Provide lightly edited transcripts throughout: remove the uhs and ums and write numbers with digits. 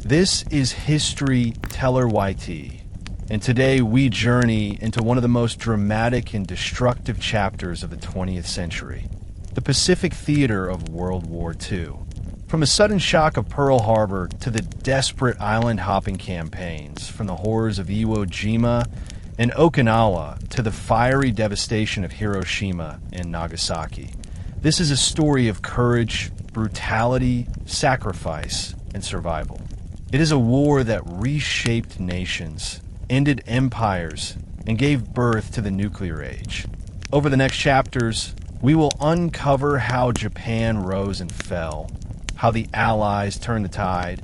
This is History WWII, and today we journey into one of the most dramatic and destructive chapters of the 20th century, the Pacific theater of World War II. From the sudden shock of Pearl Harbor to the desperate island-hopping campaigns, from the horrors of Iwo Jima and Okinawa to the fiery devastation of Hiroshima and Nagasaki, this is a story of courage, brutality, sacrifice, and survival. It is a war that reshaped nations, ended empires, and gave birth to the nuclear age. Over the next chapters, we will uncover how Japan rose and fell, how the Allies turned the tide,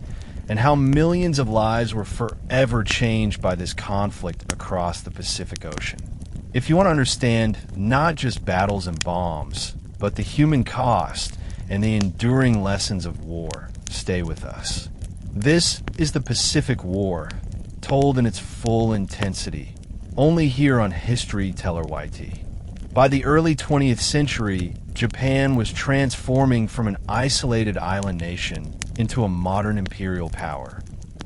and how millions of lives were forever changed by this conflict across the Pacific Ocean. If you want to understand not just battles and bombs, but the human cost and the enduring lessons of war, stay with us. This is the Pacific War, told in its full intensity, only here on History WWII. By the early 20th century, Japan was transforming from an isolated island nation into a modern imperial power.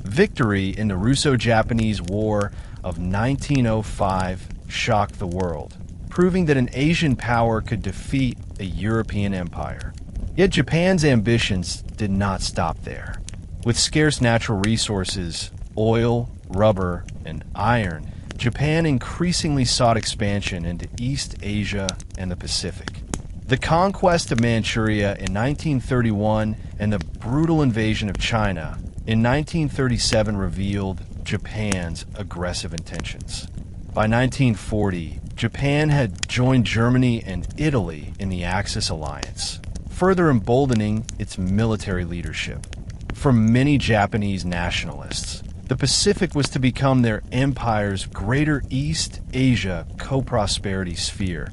Victory in the Russo-Japanese War of 1905 shocked the world, proving that an Asian power could defeat a European empire. Yet Japan's ambitions did not stop there. With scarce natural resources, oil, rubber, and iron, Japan increasingly sought expansion into East Asia and the Pacific. The conquest of Manchuria in 1931 and the brutal invasion of China in 1937 revealed Japan's aggressive intentions. By 1940, Japan had joined Germany and Italy in the Axis alliance, further emboldening its military leadership. For many Japanese nationalists, the Pacific was to become their empire's greater East Asia co-prosperity sphere,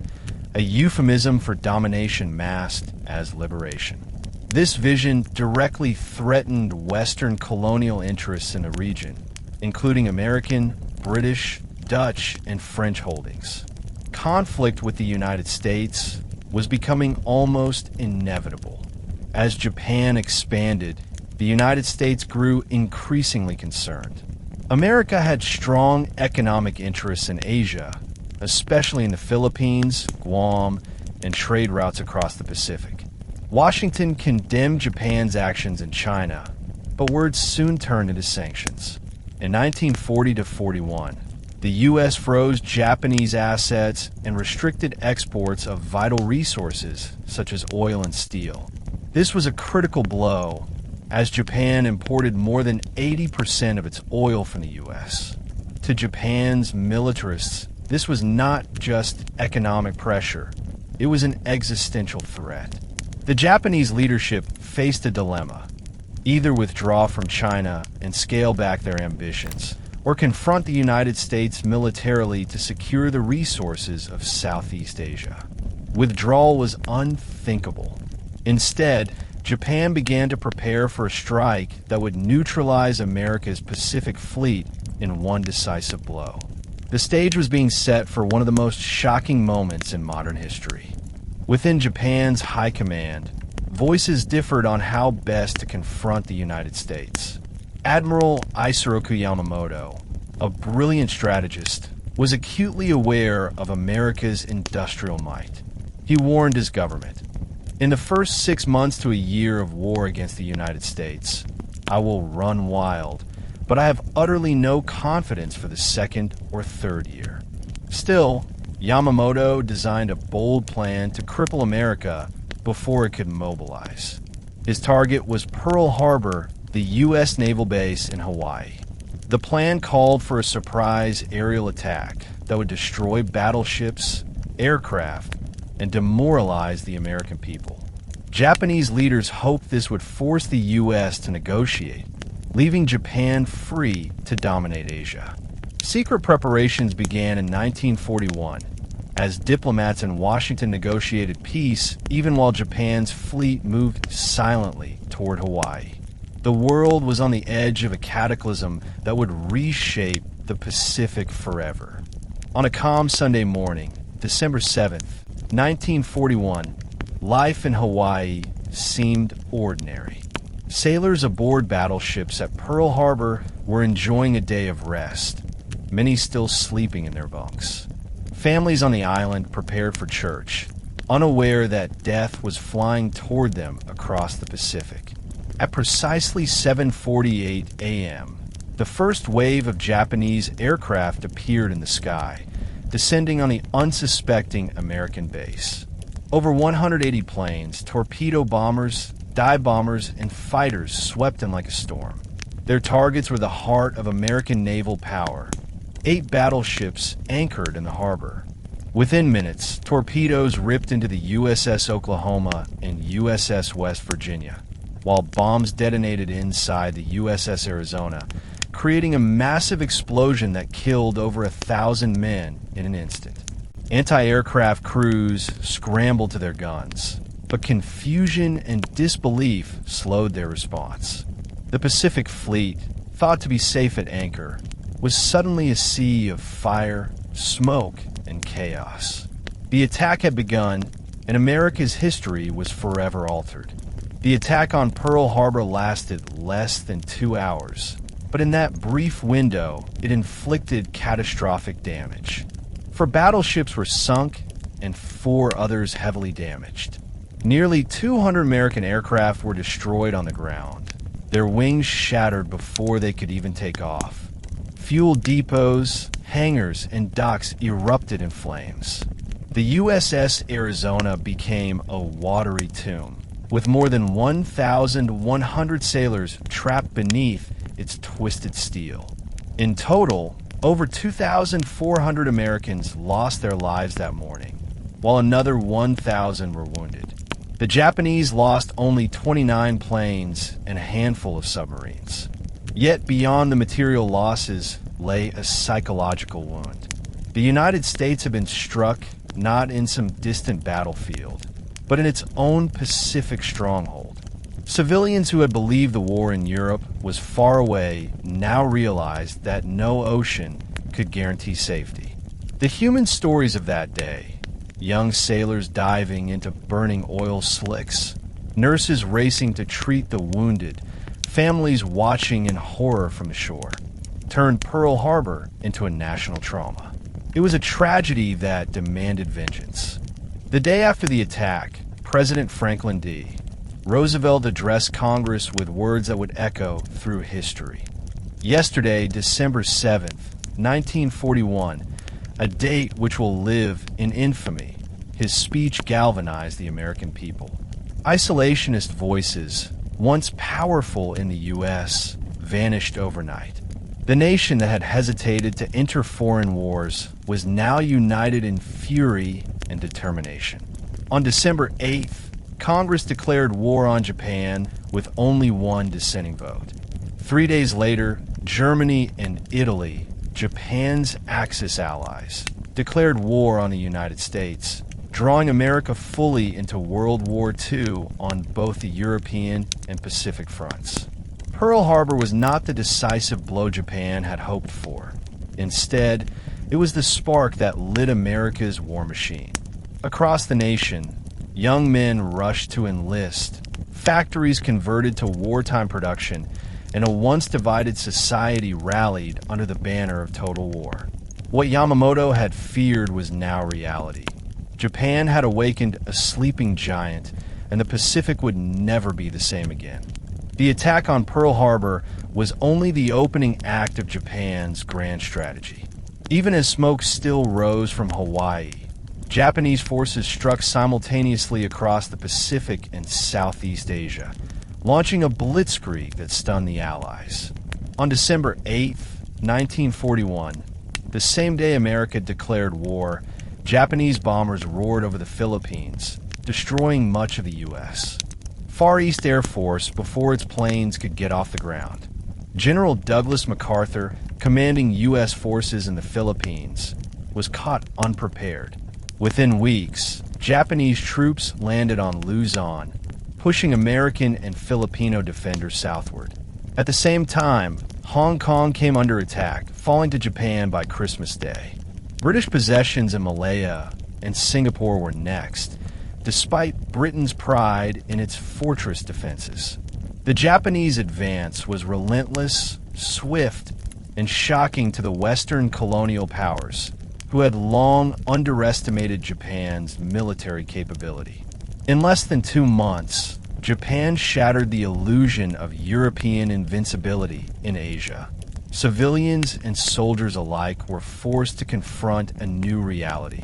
a euphemism for domination masked as liberation. This vision directly threatened Western colonial interests in the region, including American, British, Dutch, and French holdings. Conflict with the United States was becoming almost inevitable. As Japan expanded, the United States grew increasingly concerned. America had strong economic interests in Asia, especially in the Philippines, Guam, and trade routes across the Pacific. Washington condemned Japan's actions in China, but words soon turned into sanctions. In 1940-41, the U.S. froze Japanese assets and restricted exports of vital resources such as oil and steel. This was a critical blow, as Japan imported more than 80% of its oil from the U.S. To Japan's militarists, this was not just economic pressure, it was an existential threat. The Japanese leadership faced a dilemma: either withdraw from China and scale back their ambitions, or confront the United States militarily to secure the resources of Southeast Asia. Withdrawal was unthinkable. Instead, Japan began to prepare for a strike that would neutralize America's Pacific Fleet in one decisive blow. The stage was being set for one of the most shocking moments in modern history. Within Japan's high command, voices differed on how best to confront the United States. Admiral Isoroku Yamamoto, a brilliant strategist, was acutely aware of America's industrial might. He warned his government, "In the first 6 months to a year of war against the United States, I will run wild, but I have utterly no confidence for the second or third year." Still, Yamamoto designed a bold plan to cripple America before it could mobilize. His target was Pearl Harbor, the U.S. naval base in Hawaii. The plan called for a surprise aerial attack that would destroy battleships, aircraft, and demoralize the American people. Japanese leaders hoped this would force the U.S. to negotiate, leaving Japan free to dominate Asia. Secret preparations began in 1941, as diplomats in Washington negotiated peace even while Japan's fleet moved silently toward Hawaii. The world was on the edge of a cataclysm that would reshape the Pacific forever. On a calm Sunday morning, December 7th, 1941, life in Hawaii seemed ordinary. Sailors aboard battleships at Pearl Harbor were enjoying a day of rest, many still sleeping in their bunks. Families on the island prepared for church, unaware that death was flying toward them across the Pacific. At precisely 7:48 a.m., the first wave of Japanese aircraft appeared in the sky, descending on the unsuspecting American base. Over 180 planes, torpedo bombers, dive bombers, and fighters swept in like a storm. Their targets were the heart of American naval power. 8 battleships anchored in the harbor. Within minutes, torpedoes ripped into the USS Oklahoma and USS West Virginia, while bombs detonated inside the USS Arizona, creating a massive explosion that killed over 1,000 men in an instant. Anti-aircraft crews scrambled to their guns, but confusion and disbelief slowed their response. The Pacific Fleet, thought to be safe at anchor, was suddenly a sea of fire, smoke, and chaos. The attack had begun, and America's history was forever altered. The attack on Pearl Harbor lasted less than 2 hours, but in that brief window, it inflicted catastrophic damage. 4 battleships were sunk, and 4 others heavily damaged. Nearly 200 American aircraft were destroyed on the ground. Their wings shattered before they could even take off. Fuel depots, hangars, and docks erupted in flames. The USS Arizona became a watery tomb, with more than 1,100 sailors trapped beneath its twisted steel. In total, over 2,400 Americans lost their lives that morning, while another 1,000 were wounded. The Japanese lost only 29 planes and a handful of submarines. Yet beyond the material losses lay a psychological wound. The United States had been struck not in some distant battlefield, but in its own Pacific stronghold. Civilians who had believed the war in Europe was far away now realized that no ocean could guarantee safety. The human stories of that day, young sailors diving into burning oil slicks, nurses racing to treat the wounded, families watching in horror from the shore, turned Pearl Harbor into a national trauma. It was a tragedy that demanded vengeance. The day after the attack, President Franklin D. Roosevelt addressed Congress with words that would echo through history. Yesterday, December 7th, 1941, a date which will live in infamy, his speech galvanized the American people. Isolationist voices, once powerful in the U.S., vanished overnight. The nation that had hesitated to enter foreign wars was now united in fury and determination. On December 8th, Congress declared war on Japan with only one dissenting vote. 3 days later, Germany and Italy, Japan's Axis allies, declared war on the United States, drawing America fully into World War II on both the European and Pacific fronts. Pearl Harbor was not the decisive blow Japan had hoped for. Instead, it was the spark that lit America's war machine. Across the nation, young men rushed to enlist, factories converted to wartime production, and a once divided society rallied under the banner of total war. What Yamamoto had feared was now reality. Japan had awakened a sleeping giant, and the Pacific would never be the same again. The attack on Pearl Harbor was only the opening act of Japan's grand strategy. Even as smoke still rose from Hawaii, Japanese forces struck simultaneously across the Pacific and Southeast Asia, launching a blitzkrieg that stunned the Allies. On December 8th, 1941, the same day America declared war, Japanese bombers roared over the Philippines, destroying much of the U.S. Far East Air Force before its planes could get off the ground. General Douglas MacArthur, commanding U.S. forces in the Philippines, was caught unprepared. Within weeks, Japanese troops landed on Luzon, pushing American and Filipino defenders southward. At the same time, Hong Kong came under attack, falling to Japan by Christmas Day. British possessions in Malaya and Singapore were next, despite Britain's pride in its fortress defenses. The Japanese advance was relentless, swift, and shocking to the Western colonial powers, who had long underestimated Japan's military capability. In less than 2 months, Japan shattered the illusion of European invincibility in Asia. Civilians and soldiers alike were forced to confront a new reality.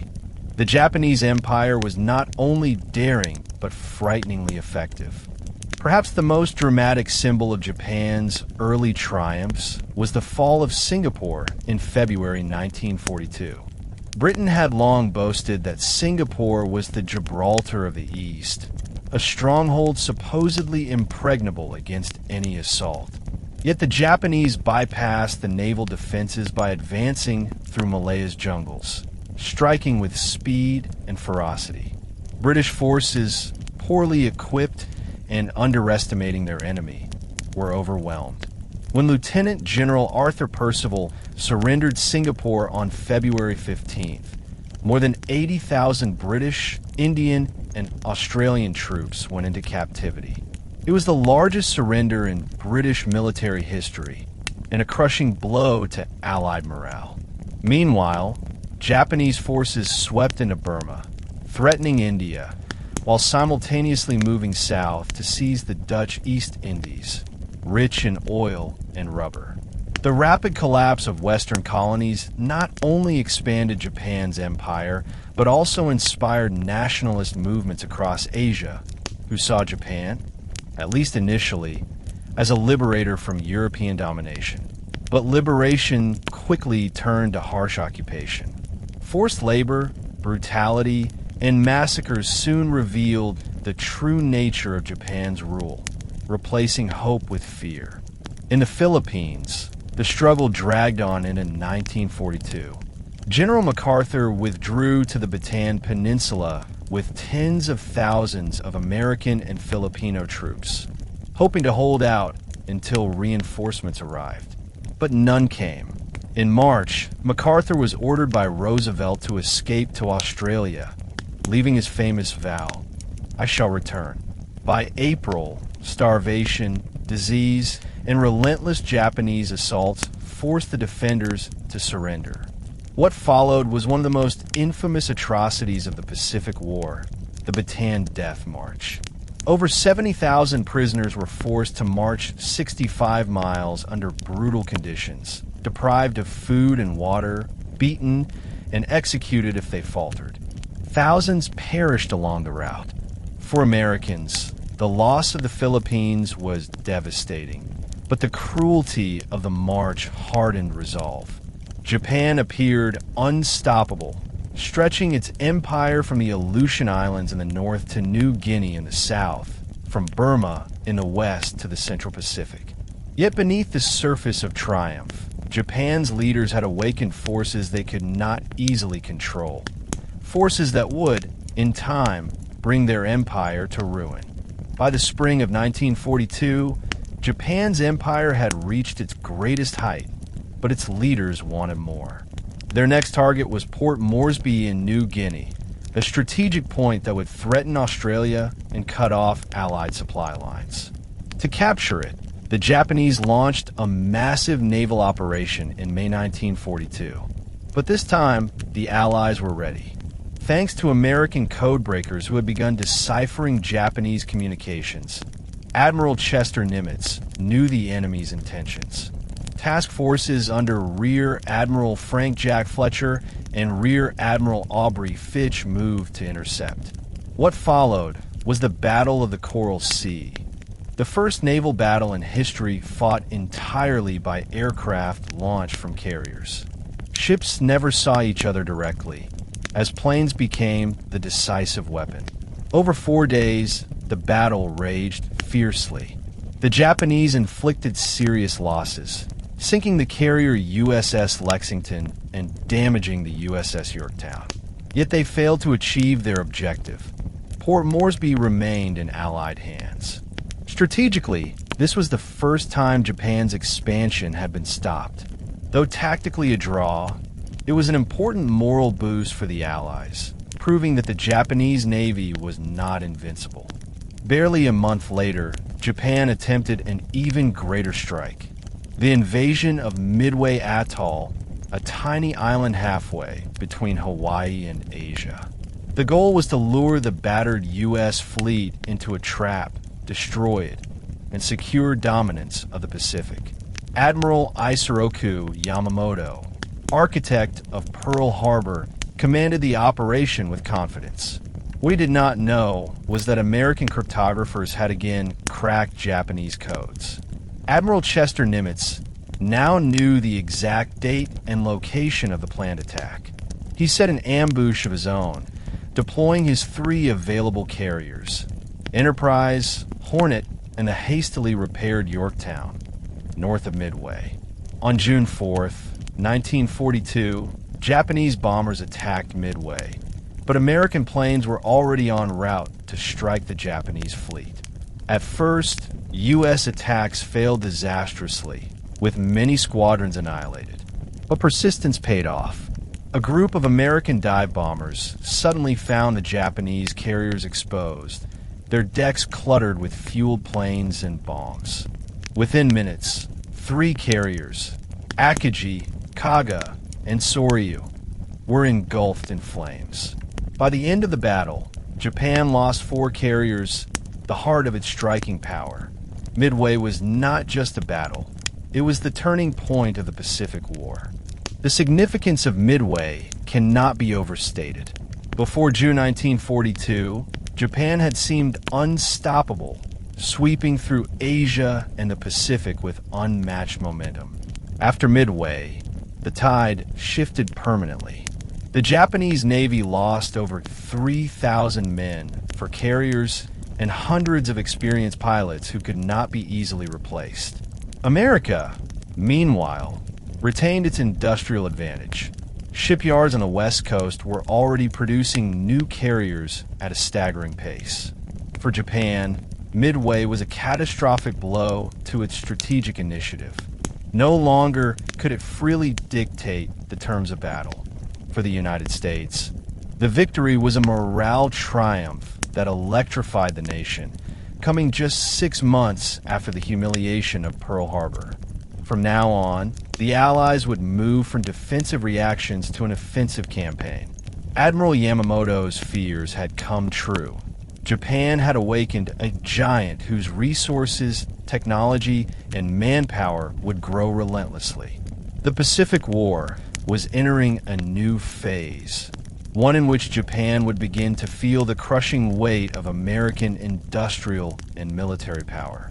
The Japanese Empire was not only daring, but frighteningly effective. Perhaps the most dramatic symbol of Japan's early triumphs was the fall of Singapore in February 1942. Britain had long boasted that Singapore was the Gibraltar of the East, a stronghold supposedly impregnable against any assault. Yet the Japanese bypassed the naval defenses by advancing through Malaya's jungles, striking with speed and ferocity. British forces, poorly equipped and underestimating their enemy, were overwhelmed. When Lieutenant General Arthur Percival surrendered Singapore on February 15th, more than 80,000 British, Indian, and Australian troops went into captivity. It was the largest surrender in British military history and a crushing blow to Allied morale. Meanwhile, Japanese forces swept into Burma, threatening India, while simultaneously moving south to seize the Dutch East Indies, rich in oil and rubber. The rapid collapse of Western colonies not only expanded Japan's empire, but also inspired nationalist movements across Asia, who saw Japan, at least initially, as a liberator from European domination. But liberation quickly turned to harsh occupation. Forced labor, brutality, and massacres soon revealed the true nature of Japan's rule, replacing hope with fear. In the Philippines, the struggle dragged on into 1942. General MacArthur withdrew to the Bataan Peninsula with tens of thousands of American and Filipino troops, hoping to hold out until reinforcements arrived. But none came. In March, MacArthur was ordered by Roosevelt to escape to Australia, leaving his famous vow, "I shall return." By April, starvation, disease, and relentless Japanese assaults forced the defenders to surrender. What followed was one of the most infamous atrocities of the Pacific War, the Bataan Death March. Over 70,000 prisoners were forced to march 65 miles under brutal conditions, deprived of food and water, beaten, and executed if they faltered. Thousands perished along the route. For Americans, the loss of the Philippines was devastating, but the cruelty of the march hardened resolve. Japan appeared unstoppable, stretching its empire from the Aleutian Islands in the north to New Guinea in the south, from Burma in the west to the Central Pacific. Yet beneath the surface of triumph, Japan's leaders had awakened forces they could not easily control. Forces that would, in time, bring their empire to ruin. By the spring of 1942, Japan's empire had reached its greatest height, but its leaders wanted more. Their next target was Port Moresby in New Guinea, a strategic point that would threaten Australia and cut off Allied supply lines. To capture it, the Japanese launched a massive naval operation in May 1942. But this time, the Allies were ready. Thanks to American codebreakers who had begun deciphering Japanese communications, Admiral Chester Nimitz knew the enemy's intentions. Task forces under Rear Admiral Frank Jack Fletcher and Rear Admiral Aubrey Fitch moved to intercept. What followed was the Battle of the Coral Sea, the first naval battle in history fought entirely by aircraft launched from carriers. Ships never saw each other directly, as planes became the decisive weapon. Over 4 days, the battle raged fiercely. The Japanese inflicted serious losses, sinking the carrier USS Lexington and damaging the USS Yorktown. Yet they failed to achieve their objective. Port Moresby remained in Allied hands. Strategically, this was the first time Japan's expansion had been stopped. Though tactically a draw, it was an important moral boost for the Allies, proving that the Japanese Navy was not invincible. Barely a month later, Japan attempted an even greater strike. The invasion of Midway Atoll, a tiny island halfway between Hawaii and Asia. The goal was to lure the battered U.S. fleet into a trap, destroy it, and secure dominance of the Pacific. Admiral Isoroku Yamamoto, architect of Pearl Harbor, commanded the operation with confidence. What he did not know was that American cryptographers had again cracked Japanese codes. Admiral Chester Nimitz now knew the exact date and location of the planned attack. He set an ambush of his own, deploying his 3 available carriers, Enterprise, Hornet, and the hastily repaired Yorktown, north of Midway. On June 4th, 1942, Japanese bombers attacked Midway, but American planes were already en route to strike the Japanese fleet. At first, U.S. attacks failed disastrously, with many squadrons annihilated. But persistence paid off. A group of American dive bombers suddenly found the Japanese carriers exposed, their decks cluttered with fueled planes and bombs. Within minutes, 3 carriers, Akagi, Kaga, and Soryu, were engulfed in flames. By the end of the battle, Japan lost 4 carriers, the heart of its striking power. Midway was not just a battle, it was the turning point of the Pacific War. The significance of Midway cannot be overstated. Before June 1942, Japan had seemed unstoppable, sweeping through Asia and the Pacific with unmatched momentum. After Midway, the tide shifted permanently. The Japanese Navy lost over 3,000 men for carriers and hundreds of experienced pilots who could not be easily replaced. America, meanwhile, retained its industrial advantage. Shipyards on the West Coast were already producing new carriers at a staggering pace. For Japan, Midway was a catastrophic blow to its strategic initiative. No longer could it freely dictate the terms of battle. For the United States, the victory was a morale triumph that electrified the nation, coming just 6 months after the humiliation of Pearl Harbor. From now on, the Allies would move from defensive reactions to an offensive campaign. Admiral Yamamoto's fears had come true. Japan had awakened a giant whose resources, technology, and manpower would grow relentlessly. The Pacific War was entering a new phase, one in which Japan would begin to feel the crushing weight of American industrial and military power.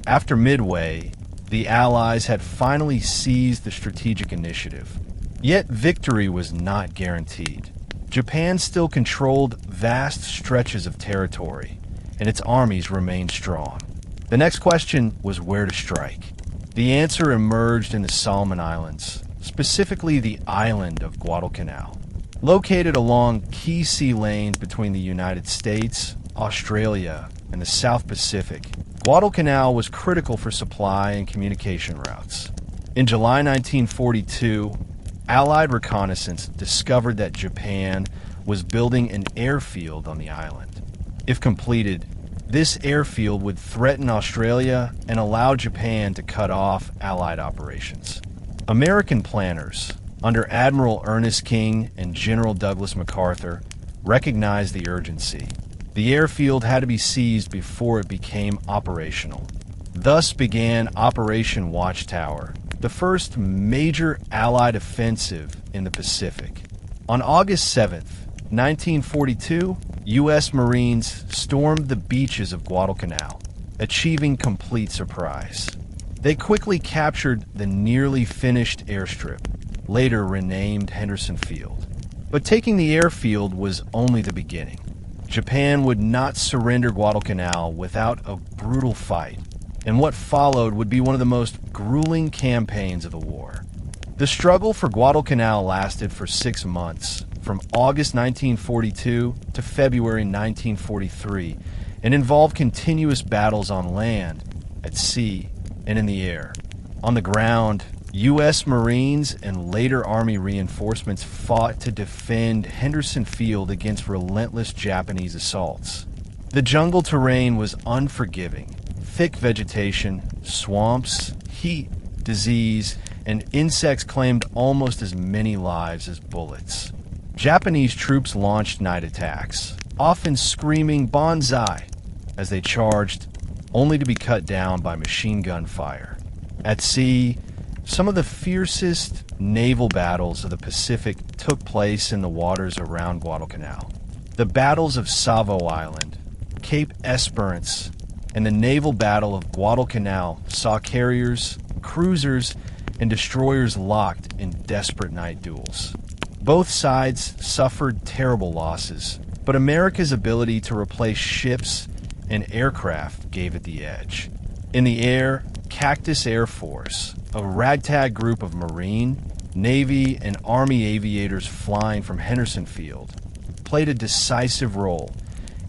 After Midway, the Allies had finally seized the strategic initiative. Yet victory was not guaranteed. Japan still controlled vast stretches of territory, and its armies remained strong. The next question was where to strike. The answer emerged in the Solomon Islands, specifically the island of Guadalcanal. Located along key sea lanes between the United States, Australia, and the South Pacific, Guadalcanal was critical for supply and communication routes. In July 1942, Allied reconnaissance discovered that Japan was building an airfield on the island. If completed, this airfield would threaten Australia and allow Japan to cut off Allied operations. American planners, under Admiral Ernest King and General Douglas MacArthur, recognized the urgency. The airfield had to be seized before it became operational. Thus began Operation Watchtower, the first major Allied offensive in the Pacific. On August 7th, 1942, U.S. Marines stormed the beaches of Guadalcanal, achieving complete surprise. They quickly captured the nearly finished airstrip, later renamed Henderson Field. But taking the airfield was only the beginning. Japan would not surrender Guadalcanal without a brutal fight, and what followed would be one of the most grueling campaigns of the war. The struggle for Guadalcanal lasted for 6 months, from August 1942 to February 1943, and involved continuous battles on land, at sea, and in the air. On the ground, U.S. Marines and later Army reinforcements fought to defend Henderson Field against relentless Japanese assaults. The jungle terrain was unforgiving, Thick vegetation, swamps, heat, disease, and insects claimed almost as many lives as bullets. Japanese troops launched night attacks, often screaming "Banzai" as they charged, only to be cut down by machine gun fire. At sea, some of the fiercest naval battles of the Pacific took place in the waters around Guadalcanal. The battles of Savo Island, Cape Esperance, and the naval battle of Guadalcanal saw carriers, cruisers, and destroyers locked in desperate night duels. Both sides suffered terrible losses, but America's ability to replace ships and aircraft gave it the edge. In the air, Cactus Air Force, a ragtag group of Marine, Navy, and Army aviators flying from Henderson Field, played a decisive role,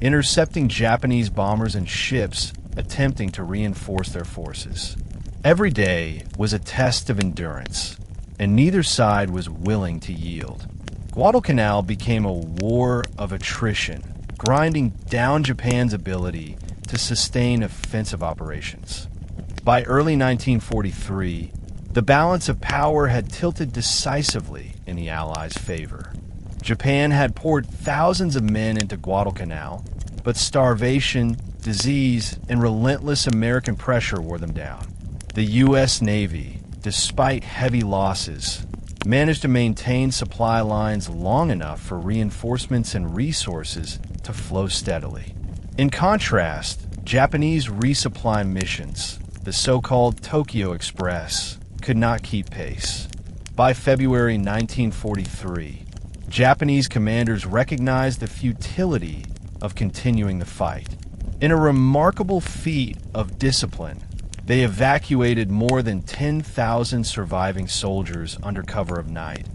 intercepting Japanese bombers and ships attempting to reinforce their forces. Every day was a test of endurance, and neither side was willing to yield. Guadalcanal became a war of attrition, grinding down Japan's ability to sustain offensive operations. By early 1943, the balance of power had tilted decisively in the Allies' favor. Japan had poured thousands of men into Guadalcanal, but starvation, disease, and relentless American pressure wore them down. The U.S. Navy, despite heavy losses, managed to maintain supply lines long enough for reinforcements and resources to flow steadily. In contrast, Japanese resupply missions, the so-called Tokyo Express, could not keep pace. By February 1943, Japanese commanders recognized the futility of continuing the fight. In a remarkable feat of discipline, they evacuated more than 10,000 surviving soldiers under cover of night,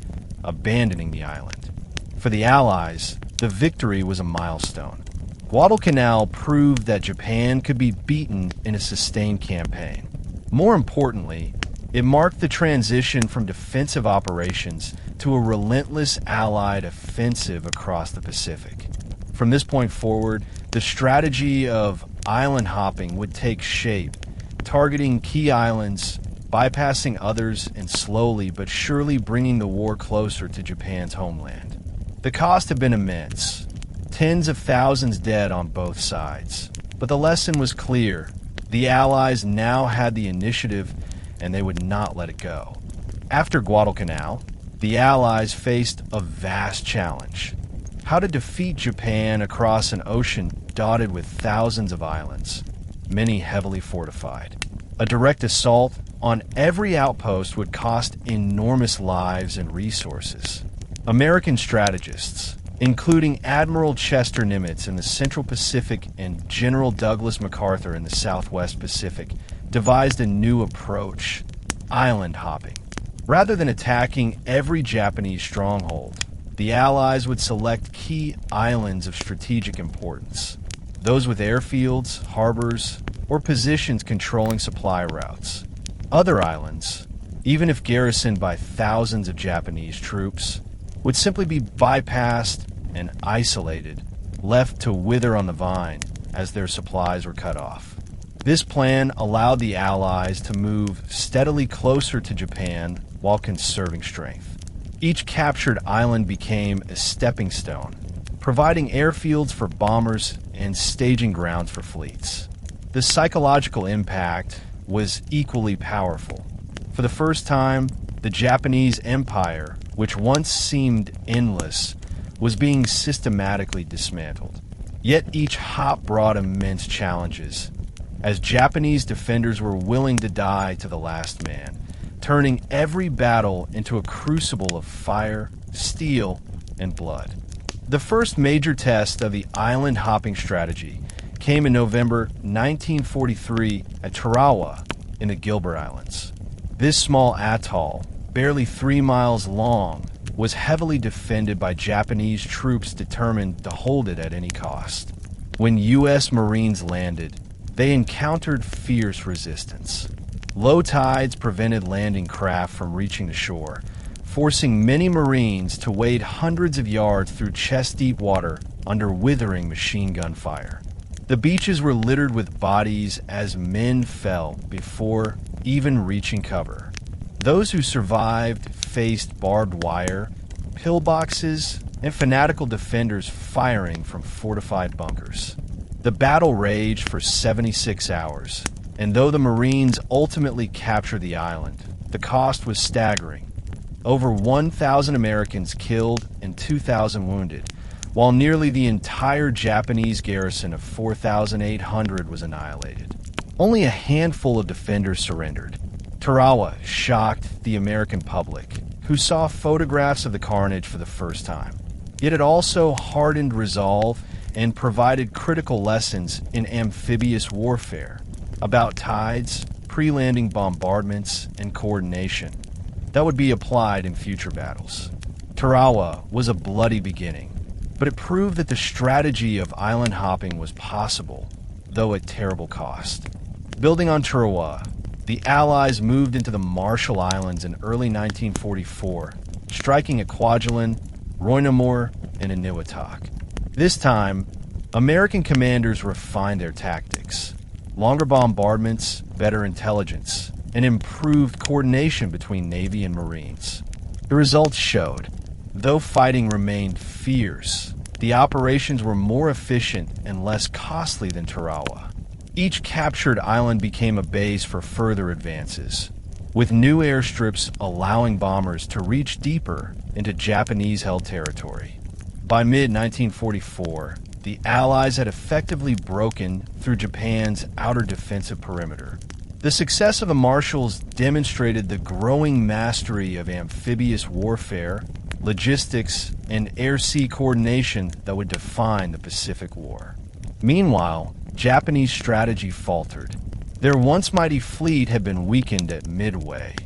abandoning the island. For the Allies, the victory was a milestone. Guadalcanal proved that Japan could be beaten in a sustained campaign. More importantly, it marked the transition from defensive operations to a relentless Allied offensive across the Pacific. From this point forward, the strategy of island hopping would take shape, targeting key islands, bypassing others, and slowly but surely bringing the war closer to Japan's homeland. The cost had been immense, tens of thousands dead on both sides. But the lesson was clear. The Allies now had the initiative, and they would not let it go. After Guadalcanal, the Allies faced a vast challenge: how to defeat Japan across an ocean dotted with thousands of islands, many heavily fortified. A direct assault on every outpost would cost enormous lives and resources. American strategists, including Admiral Chester Nimitz in the Central Pacific and General Douglas MacArthur in the Southwest Pacific, devised a new approach: island hopping. Rather than attacking every Japanese stronghold, the Allies would select key islands of strategic importance, those with airfields, harbors, or positions controlling supply routes. Other islands, even if garrisoned by thousands of Japanese troops, would simply be bypassed and isolated, left to wither on the vine as their supplies were cut off. This plan allowed the Allies to move steadily closer to Japan while conserving strength. Each captured island became a stepping stone, providing airfields for bombers and staging grounds for fleets. The psychological impact was equally powerful. For the first time, the Japanese Empire, which once seemed endless, was being systematically dismantled. Yet each hop brought immense challenges, as Japanese defenders were willing to die to the last man, turning every battle into a crucible of fire, steel, and blood. The first major test of the island hopping strategy came in November 1943 at Tarawa in the Gilbert Islands. This small atoll, barely 3 miles long, was heavily defended by Japanese troops determined to hold it at any cost. When U.S. Marines landed, they encountered fierce resistance. Low tides prevented landing craft from reaching the shore, forcing many Marines to wade hundreds of yards through chest-deep water under withering machine gun fire. The beaches were littered with bodies as men fell before even reaching cover. Those who survived faced barbed wire, pillboxes, and fanatical defenders firing from fortified bunkers. The battle raged for 76 hours, and though the Marines ultimately captured the island, the cost was staggering. Over 1,000 Americans killed and 2,000 wounded, while nearly the entire Japanese garrison of 4,800 was annihilated. Only a handful of defenders surrendered. Tarawa shocked the American public, who saw photographs of the carnage for the first time. Yet it also hardened resolve and provided critical lessons in amphibious warfare about tides, pre-landing bombardments, and coordination that would be applied in future battles. Tarawa was a bloody beginning, but it proved that the strategy of island hopping was possible, though at terrible cost. Building on Tarawa, the Allies moved into the Marshall Islands in early 1944, striking at Kwajalein, Roynamore, and Eniwetok. This time, American commanders refined their tactics. Longer bombardments, better intelligence, and improved coordination between Navy and Marines. The results showed. Though fighting remained fierce, the operations were more efficient and less costly than Tarawa. Each captured island became a base for further advances, with new airstrips allowing bombers to reach deeper into Japanese-held territory. By mid-1944, the Allies had effectively broken through Japan's outer defensive perimeter. The success of the Marshalls demonstrated the growing mastery of amphibious warfare, logistics, and air-sea coordination that would define the Pacific War. Meanwhile, Japanese strategy faltered. Their once mighty fleet had been weakened at Midway,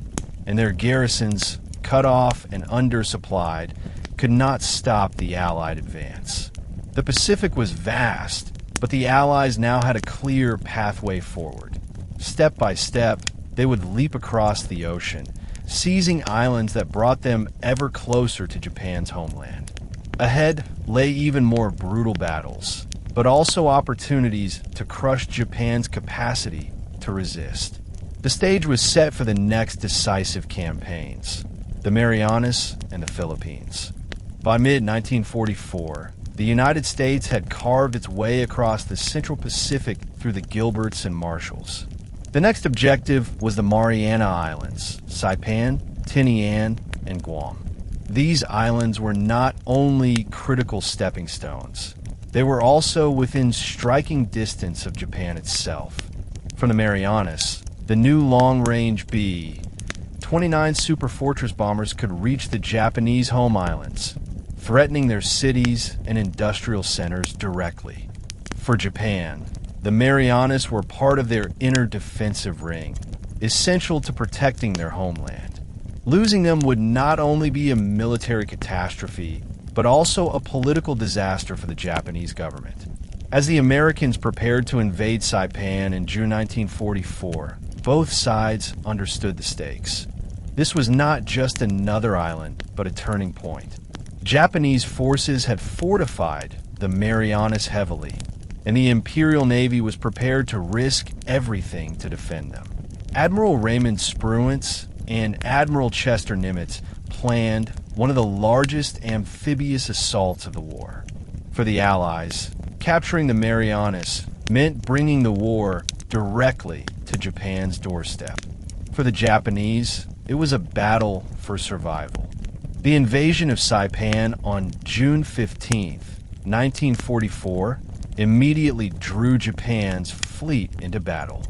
and their garrisons, cut off and undersupplied, could not stop the Allied advance. The Pacific was vast, but the Allies now had a clear pathway forward. Step by step, they would leap across the ocean, seizing islands that brought them ever closer to Japan's homeland. Ahead lay even more brutal battles, but also opportunities to crush Japan's capacity to resist. The stage was set for the next decisive campaigns, the Marianas and the Philippines. By mid-1944, the United States had carved its way across the Central Pacific through the Gilberts and Marshalls. The next objective was the Mariana Islands, Saipan, Tinian, and Guam. These islands were not only critical stepping stones, they were also within striking distance of Japan itself. From the Marianas, the new long-range B-29 Superfortress bombers could reach the Japanese home islands, threatening their cities and industrial centers directly. For Japan, the Marianas were part of their inner defensive ring, essential to protecting their homeland. Losing them would not only be a military catastrophe, but also a political disaster for the Japanese government. As the Americans prepared to invade Saipan in June 1944, both sides understood the stakes. This was not just another island, but a turning point. Japanese forces had fortified the Marianas heavily, and the Imperial Navy was prepared to risk everything to defend them. Admiral Raymond Spruance and Admiral Chester Nimitz planned one of the largest amphibious assaults of the war. For the Allies, capturing the Marianas meant bringing the war directly to Japan's doorstep. For the Japanese, it was a battle for survival. The invasion of Saipan on June 15, 1944, immediately drew Japan's fleet into battle.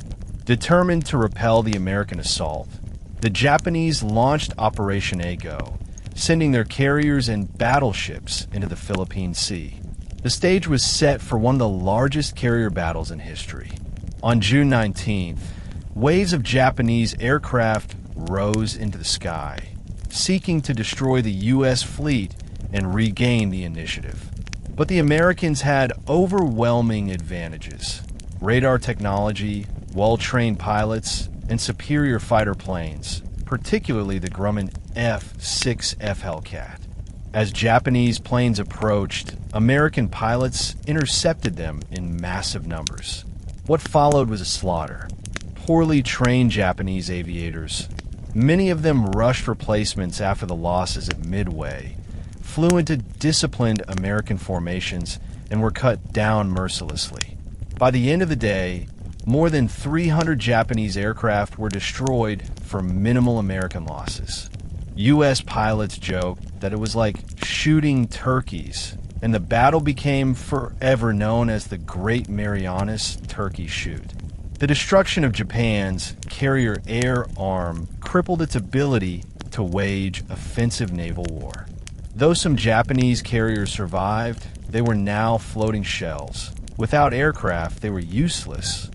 Determined to repel the American assault, the Japanese launched Operation Ago, sending their carriers and battleships into the Philippine Sea. The stage was set for one of the largest carrier battles in history. On June 19th, waves of Japanese aircraft rose into the sky, seeking to destroy the U.S. fleet and regain the initiative. But the Americans had overwhelming advantages: radar technology, well-trained pilots, and superior fighter planes, particularly the Grumman F-6F Hellcat. As Japanese planes approached, American pilots intercepted them in massive numbers. What followed was a slaughter. Poorly trained Japanese aviators, many of them rushed replacements after the losses at Midway, flew into disciplined American formations, and were cut down mercilessly. By the end of the day, more than 300 Japanese aircraft were destroyed for minimal American losses. U.S. pilots joked that it was like shooting turkeys, and the battle became forever known as the Great Marianas Turkey Shoot. The destruction of Japan's carrier air arm crippled its ability to wage offensive naval war. Though some Japanese carriers survived, they were now floating shells. Without aircraft, they were useless.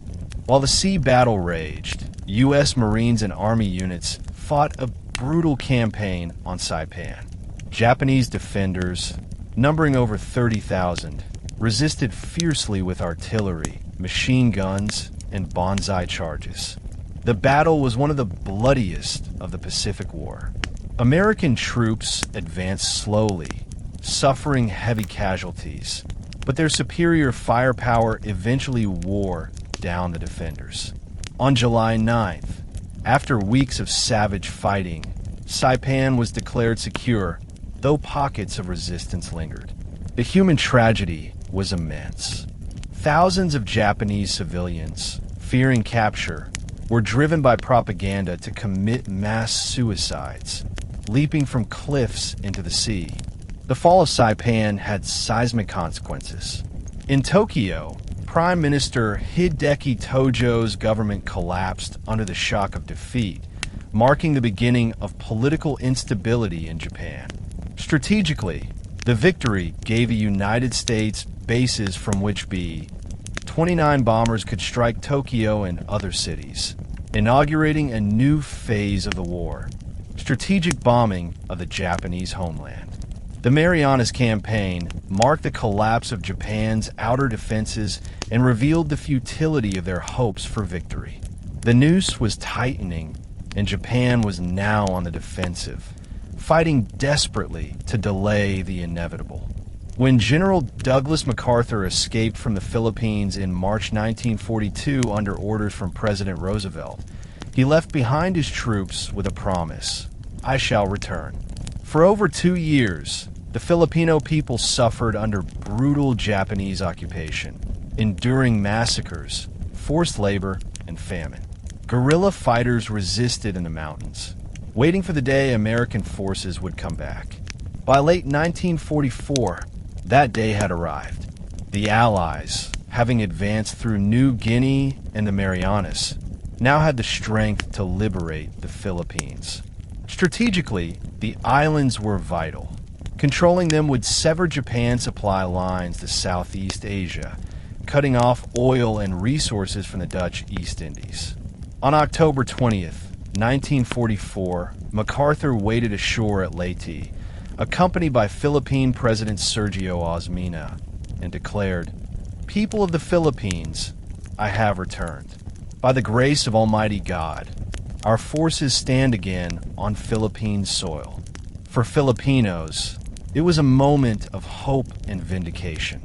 While the sea battle raged, U.S. Marines and Army units fought a brutal campaign on Saipan. Japanese defenders, numbering over 30,000, resisted fiercely with artillery, machine guns, and banzai charges. The battle was one of the bloodiest of the Pacific War. American troops advanced slowly, suffering heavy casualties, but their superior firepower eventually wore down the defenders. On July 9th, after weeks of savage fighting, Saipan was declared secure, though pockets of resistance lingered. The human tragedy was immense. Thousands of Japanese civilians, fearing capture, were driven by propaganda to commit mass suicides, leaping from cliffs into the sea. The fall of Saipan had seismic consequences. In Tokyo, Prime Minister Hideki Tojo's government collapsed under the shock of defeat, marking the beginning of political instability in Japan. Strategically, the victory gave the United States bases from which B-29 bombers could strike Tokyo and other cities, inaugurating a new phase of the war: strategic bombing of the Japanese homeland. The Marianas campaign marked the collapse of Japan's outer defenses and revealed the futility of their hopes for victory. The noose was tightening, and Japan was now on the defensive, fighting desperately to delay the inevitable. When General Douglas MacArthur escaped from the Philippines in March 1942 under orders from President Roosevelt, he left behind his troops with a promise: "I shall return." For over 2 years, the Filipino people suffered under brutal Japanese occupation, enduring massacres, forced labor, and famine. Guerrilla fighters resisted in the mountains, waiting for the day American forces would come back. By late 1944, that day had arrived. The Allies, having advanced through New Guinea and the Marianas, now had the strength to liberate the Philippines. Strategically, the islands were vital. Controlling them would sever Japan's supply lines to Southeast Asia, cutting off oil and resources from the Dutch East Indies. On October 20th, 1944, MacArthur waded ashore at Leyte, accompanied by Philippine President Sergio Osmeña, and declared, "People of the Philippines, I have returned. By the grace of Almighty God, our forces stand again on Philippine soil." For Filipinos, it was a moment of hope and vindication.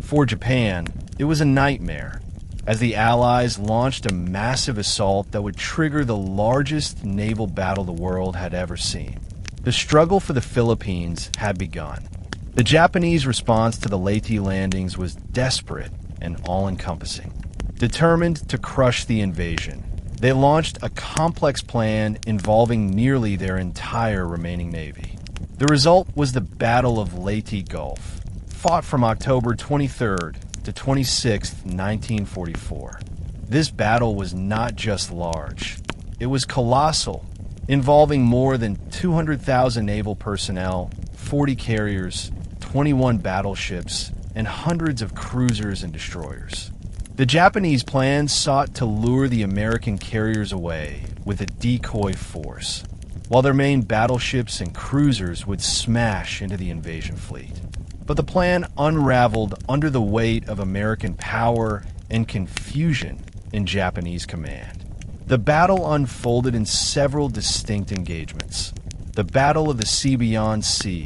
For Japan, it was a nightmare, as the Allies launched a massive assault that would trigger the largest naval battle the world had ever seen. The struggle for the Philippines had begun. The Japanese response to the Leyte landings was desperate and all-encompassing. Determined to crush the invasion, they launched a complex plan involving nearly their entire remaining navy. The result was the Battle of Leyte Gulf, fought from October 23rd to 26th, 1944. This battle was not just large, it was colossal, involving more than 200,000 naval personnel, 40 carriers, 21 battleships, and hundreds of cruisers and destroyers. The Japanese plan sought to lure the American carriers away with a decoy force, while their main battleships and cruisers would smash into the invasion fleet. But the plan unraveled under the weight of American power and confusion in Japanese command. The battle unfolded in several distinct engagements. The Battle of the Sea Beyond Sea,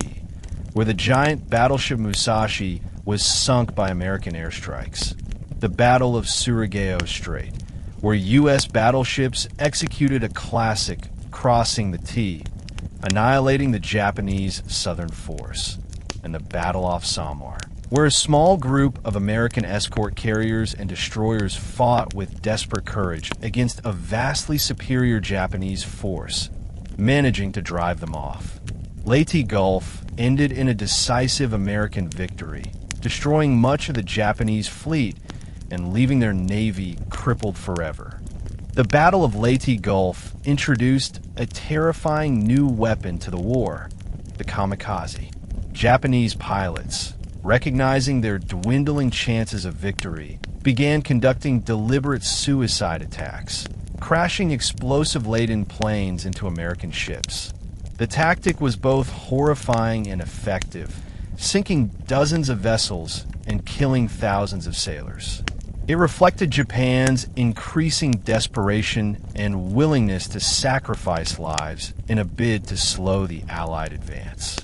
where the giant battleship Musashi was sunk by American airstrikes. The Battle of Surigao Strait, where U.S. battleships executed a classic crossing the T, annihilating the Japanese southern force. And the Battle off Samar, where a small group of American escort carriers and destroyers fought with desperate courage against a vastly superior Japanese force, managing to drive them off. Leyte Gulf ended in a decisive American victory, destroying much of the Japanese fleet and leaving their navy crippled forever. The Battle of Leyte Gulf introduced a terrifying new weapon to the war, the kamikaze. Japanese pilots, recognizing their dwindling chances of victory, began conducting deliberate suicide attacks, crashing explosive-laden planes into American ships. The tactic was both horrifying and effective, sinking dozens of vessels and killing thousands of sailors. It reflected Japan's increasing desperation and willingness to sacrifice lives in a bid to slow the Allied advance.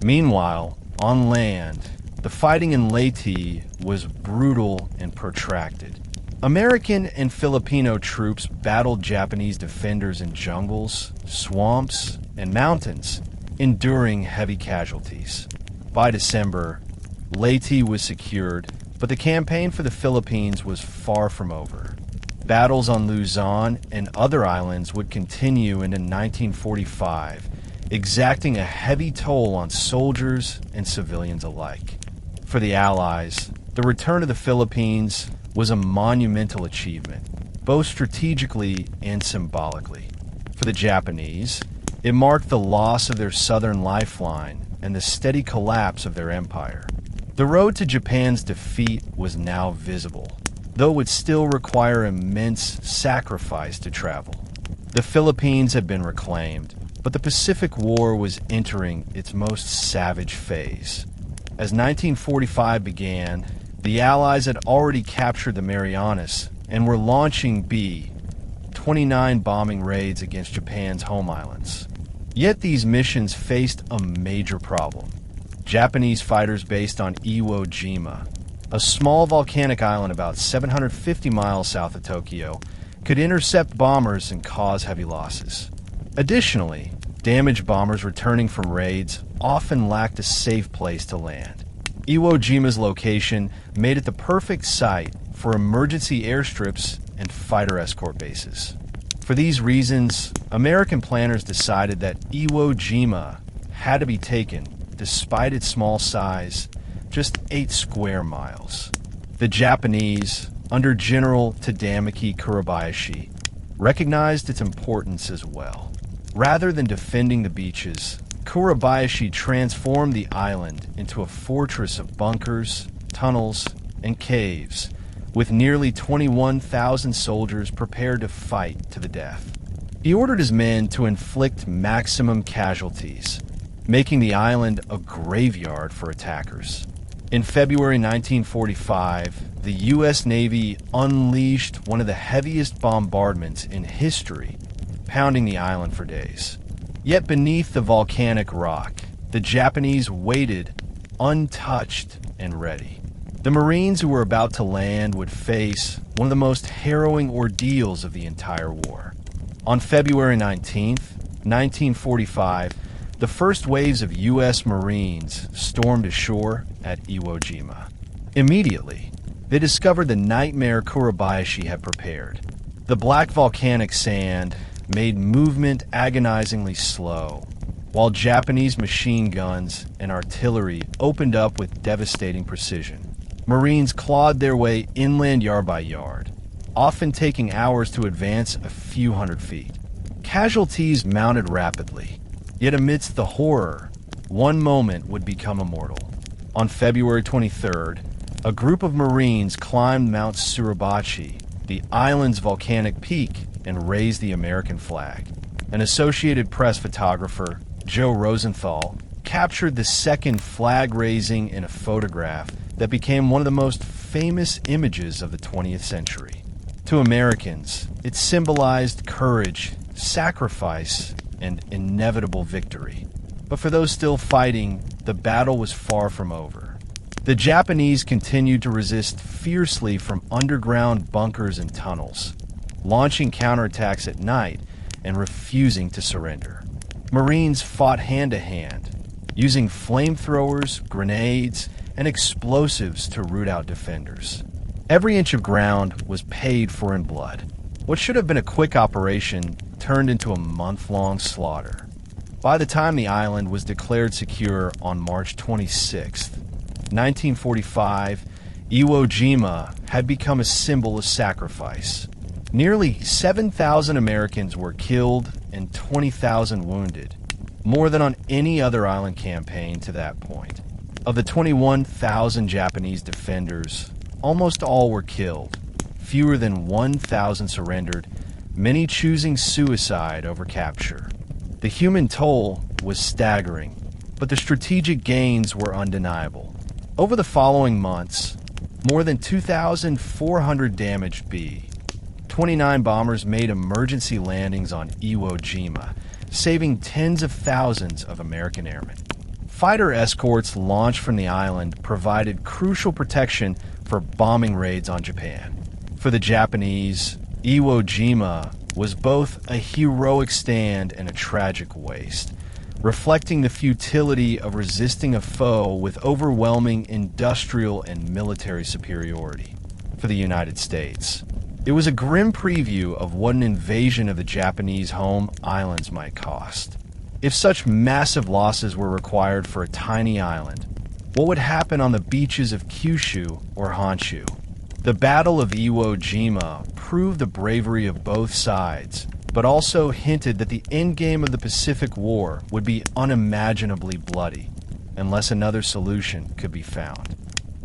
Meanwhile, on land, the fighting in Leyte was brutal and protracted. American and Filipino troops battled Japanese defenders in jungles, swamps, and mountains, enduring heavy casualties. By December, Leyte was secured, but the campaign for the Philippines was far from over. Battles on Luzon and other islands would continue into 1945, exacting a heavy toll on soldiers and civilians alike. For the Allies, the return of the Philippines was a monumental achievement, both strategically and symbolically. For the Japanese, it marked the loss of their southern lifeline and the steady collapse of their empire. The road to Japan's defeat was now visible, though it would still require immense sacrifice to travel. The Philippines had been reclaimed, but the Pacific War was entering its most savage phase. As 1945 began, the Allies had already captured the Marianas and were launching B-29 bombing raids against Japan's home islands. Yet these missions faced a major problem. Japanese fighters based on Iwo Jima, a small volcanic island about 750 miles south of Tokyo, could intercept bombers and cause heavy losses. Additionally, damaged bombers returning from raids often lacked a safe place to land. Iwo Jima's location made it the perfect site for emergency airstrips and fighter escort bases. For these reasons, American planners decided that Iwo Jima had to be taken despite its small size, just 8 square miles. The Japanese, under General Tadamaki Kurabayashi, recognized its importance as well. Rather than defending the beaches, Kurabayashi transformed the island into a fortress of bunkers, tunnels, and caves, with nearly 21,000 soldiers prepared to fight to the death. He ordered his men to inflict maximum casualties, making the island a graveyard for attackers. In February 1945, the U.S. Navy unleashed one of the heaviest bombardments in history, pounding the island for days. Yet beneath the volcanic rock, the Japanese waited, untouched and ready. The Marines who were about to land would face one of the most harrowing ordeals of the entire war. On February 19th, 1945, the first waves of U.S. Marines stormed ashore at Iwo Jima. Immediately, they discovered the nightmare Kurabayashi had prepared. The black volcanic sand made movement agonizingly slow, while Japanese machine guns and artillery opened up with devastating precision. Marines clawed their way inland yard by yard, often taking hours to advance a few hundred feet. Casualties mounted rapidly, yet amidst the horror, one moment would become immortal. On February 23rd, a group of Marines climbed Mount Suribachi, the island's volcanic peak, and raised the American flag. An Associated Press photographer, Joe Rosenthal, captured the second flag raising in a photograph that became one of the most famous images of the 20th century. To Americans, it symbolized courage, sacrifice, and inevitable victory. But for those still fighting, the battle was far from over. The Japanese continued to resist fiercely from underground bunkers and tunnels, launching counterattacks at night and refusing to surrender. Marines fought hand-to-hand, using flamethrowers, grenades, and explosives to root out defenders. Every inch of ground was paid for in blood. What should have been a quick operation turned into a month-long slaughter. By the time the island was declared secure on March 26, 1945, Iwo Jima had become a symbol of sacrifice. Nearly 7,000 Americans were killed and 20,000 wounded, more than on any other island campaign to that point. Of the 21,000 Japanese defenders, almost all were killed. Fewer than 1,000 surrendered, many choosing suicide over capture. The human toll was staggering, but the strategic gains were undeniable. Over the following months, more than 2,400 damaged B. 29 bombers made emergency landings on Iwo Jima, saving tens of thousands of American airmen. Fighter escorts launched from the island provided crucial protection for bombing raids on Japan. For the Japanese, Iwo Jima was both a heroic stand and a tragic waste, reflecting the futility of resisting a foe with overwhelming industrial and military superiority. For the United States, it was a grim preview of what an invasion of the Japanese home islands might cost. If such massive losses were required for a tiny island, what would happen on the beaches of Kyushu or Honshu? The Battle of Iwo Jima proved the bravery of both sides, but also hinted that the endgame of the Pacific War would be unimaginably bloody, unless another solution could be found.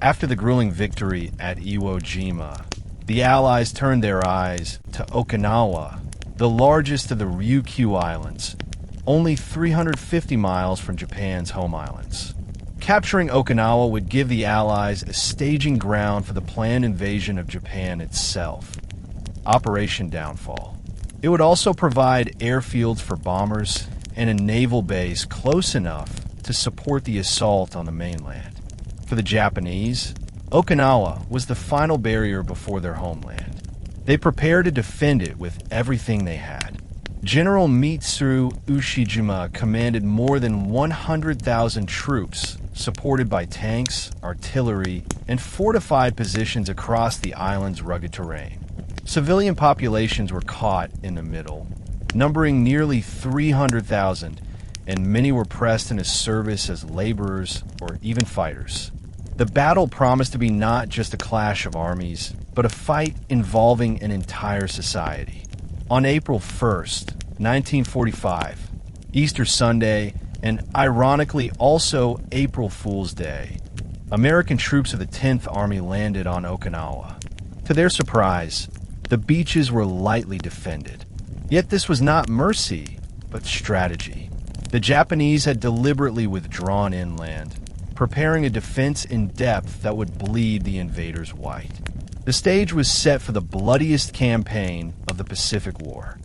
After the grueling victory at Iwo Jima, the Allies turned their eyes to Okinawa, the largest of the Ryukyu Islands, only 350 miles from Japan's home islands. Capturing Okinawa would give the Allies a staging ground for the planned invasion of Japan itself. Operation Downfall. It would also provide airfields for bombers and a naval base close enough to support the assault on the mainland. For the Japanese, Okinawa was the final barrier before their homeland. They prepared to defend it with everything they had. General Mitsuru Ushijima commanded more than 100,000 troops, supported by tanks, artillery, and fortified positions across the island's rugged terrain. Civilian populations were caught in the middle, numbering nearly 300,000, and many were pressed into service as laborers or even fighters. The battle promised to be not just a clash of armies, but a fight involving an entire society. On April 1st, 1945, Easter Sunday, and ironically also April Fool's Day, American troops of the 10th Army landed on Okinawa. To their surprise, the beaches were lightly defended. Yet this was not mercy, but strategy. The Japanese had deliberately withdrawn inland, preparing a defense in depth that would bleed the invaders white. The stage was set for the bloodiest campaign of the Pacific War.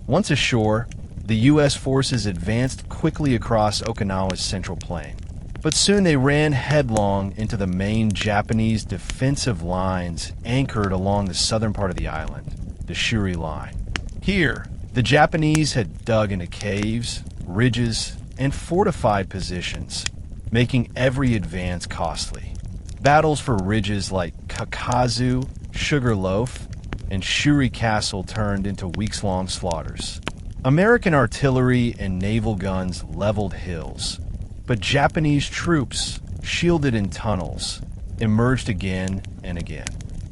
Once ashore, the U.S. forces advanced quickly across Okinawa's central plain. But soon they ran headlong into the main Japanese defensive lines anchored along the southern part of the island, the Shuri Line. Here, the Japanese had dug into caves, ridges, and fortified positions, making every advance costly. Battles for ridges like Kakazu, Sugarloaf, and Shuri Castle turned into weeks-long slaughters. American artillery and naval guns leveled hills, but Japanese troops, shielded in tunnels, emerged again and again.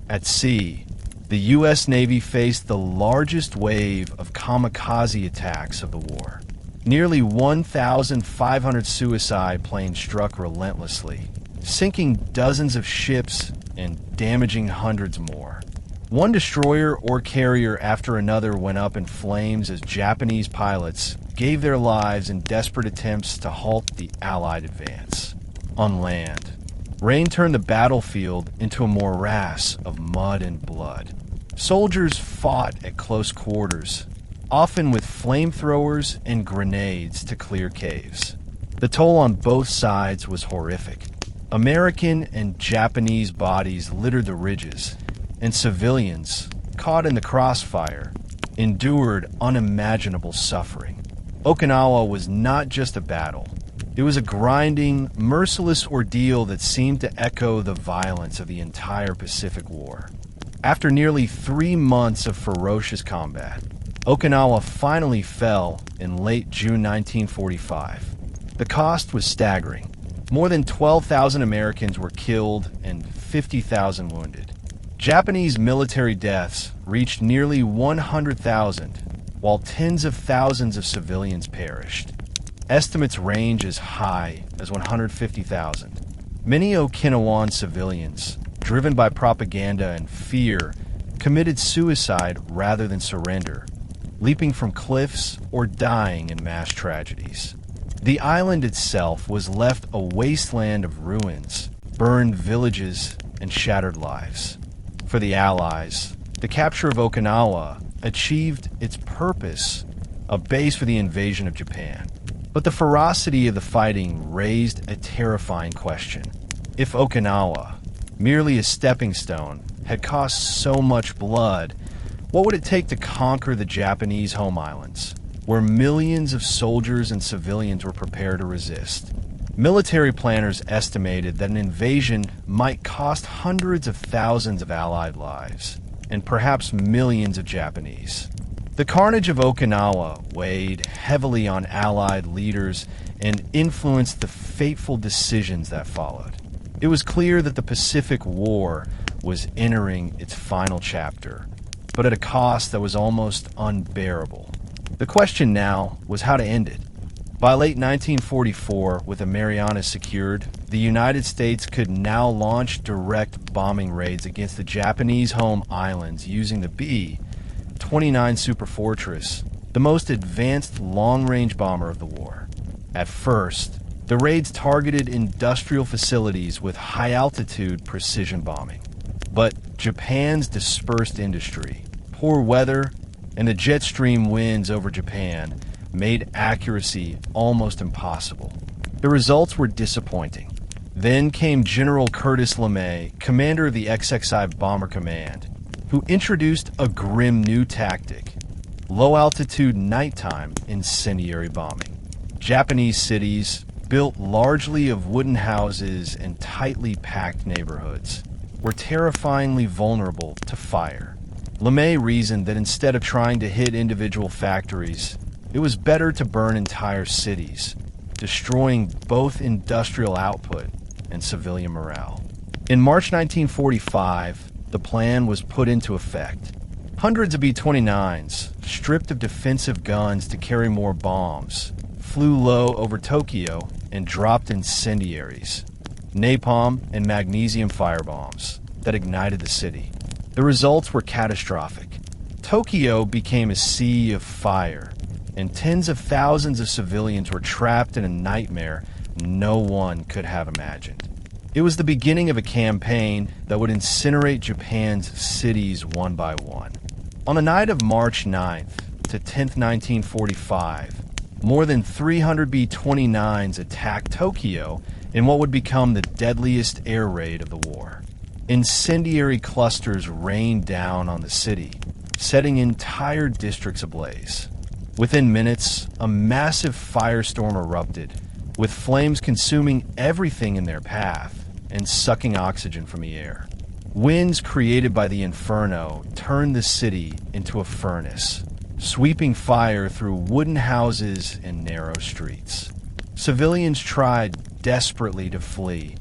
At sea, the U.S. Navy faced the largest wave of kamikaze attacks of the war. Nearly 1,500 suicide planes struck relentlessly, sinking dozens of ships and damaging hundreds more. One destroyer or carrier after another went up in flames as Japanese pilots gave their lives in desperate attempts to halt the Allied advance. On land, rain turned the battlefield into a morass of mud and blood. Soldiers fought at close quarters, often with flamethrowers and grenades to clear caves. The toll on both sides was horrific. American and Japanese bodies littered the ridges, and civilians, caught in the crossfire, endured unimaginable suffering. Okinawa was not just a battle. It was a grinding, merciless ordeal that seemed to echo the violence of the entire Pacific War. After nearly 3 months of ferocious combat, Okinawa finally fell in late June 1945. The cost was staggering. More than 12,000 Americans were killed and 50,000 wounded. Japanese military deaths reached nearly 100,000, while tens of thousands of civilians perished. Estimates range as high as 150,000. Many Okinawan civilians, driven by propaganda and fear, committed suicide rather than surrender, leaping from cliffs or dying in mass tragedies. The island itself was left a wasteland of ruins, burned villages, and shattered lives. For the Allies, the capture of Okinawa achieved its purpose, a base for the invasion of Japan. But the ferocity of the fighting raised a terrifying question. If Okinawa, merely a stepping stone, had cost so much blood, what would it take to conquer the Japanese home islands, where millions of soldiers and civilians were prepared to resist? Military planners estimated that an invasion might cost hundreds of thousands of Allied lives, and perhaps millions of Japanese. The carnage of Okinawa weighed heavily on Allied leaders and influenced the fateful decisions that followed. It was clear that the Pacific War was entering its final chapter, but at a cost that was almost unbearable. The question now was how to end it. By late 1944, with the Marianas secured, the United States could now launch direct bombing raids against the Japanese home islands using the B-29 Superfortress, the most advanced long-range bomber of the war. At first, the raids targeted industrial facilities with high-altitude precision bombing. But Japan's dispersed industry, poor weather, and the jet stream winds over Japan made accuracy almost impossible. The results were disappointing. Then came General Curtis LeMay, commander of the XXI Bomber Command, who introduced a grim new tactic: low-altitude nighttime incendiary bombing. Japanese cities, built largely of wooden houses and tightly packed neighborhoods, were terrifyingly vulnerable to fire. LeMay reasoned that instead of trying to hit individual factories, it was better to burn entire cities, destroying both industrial output and civilian morale. In March 1945, the plan was put into effect. Hundreds of B-29s, stripped of defensive guns to carry more bombs, flew low over Tokyo and dropped incendiaries, napalm and magnesium firebombs that ignited the city. The results were catastrophic. Tokyo became a sea of fire, and tens of thousands of civilians were trapped in a nightmare no one could have imagined. It was the beginning of a campaign that would incinerate Japan's cities one by one. On the night of March 9th to 10th, 1945, more than 300 B-29s attacked Tokyo in what would become the deadliest air raid of the war. Incendiary clusters rained down on the city, setting entire districts ablaze. Within minutes, a massive firestorm erupted, with flames consuming everything in their path and sucking oxygen from the air. Winds created by the inferno turned the city into a furnace, sweeping fire through wooden houses and narrow streets. Civilians tried desperately to flee,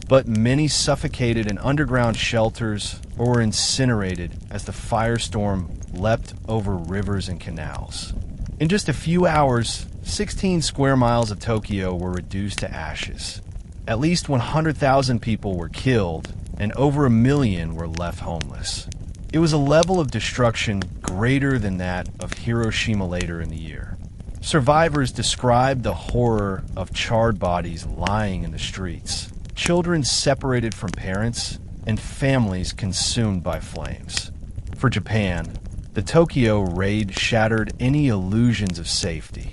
but many suffocated in underground shelters or were incinerated as the firestorm leapt over rivers and canals. In just a few hours, 16 square miles of Tokyo were reduced to ashes. At least 100,000 people were killed, and over 1 million were left homeless. It was a level of destruction greater than that of Hiroshima later in the year. Survivors described the horror of charred bodies lying in the streets, children separated from parents, and families consumed by flames. For Japan, the Tokyo raid shattered any illusions of safety.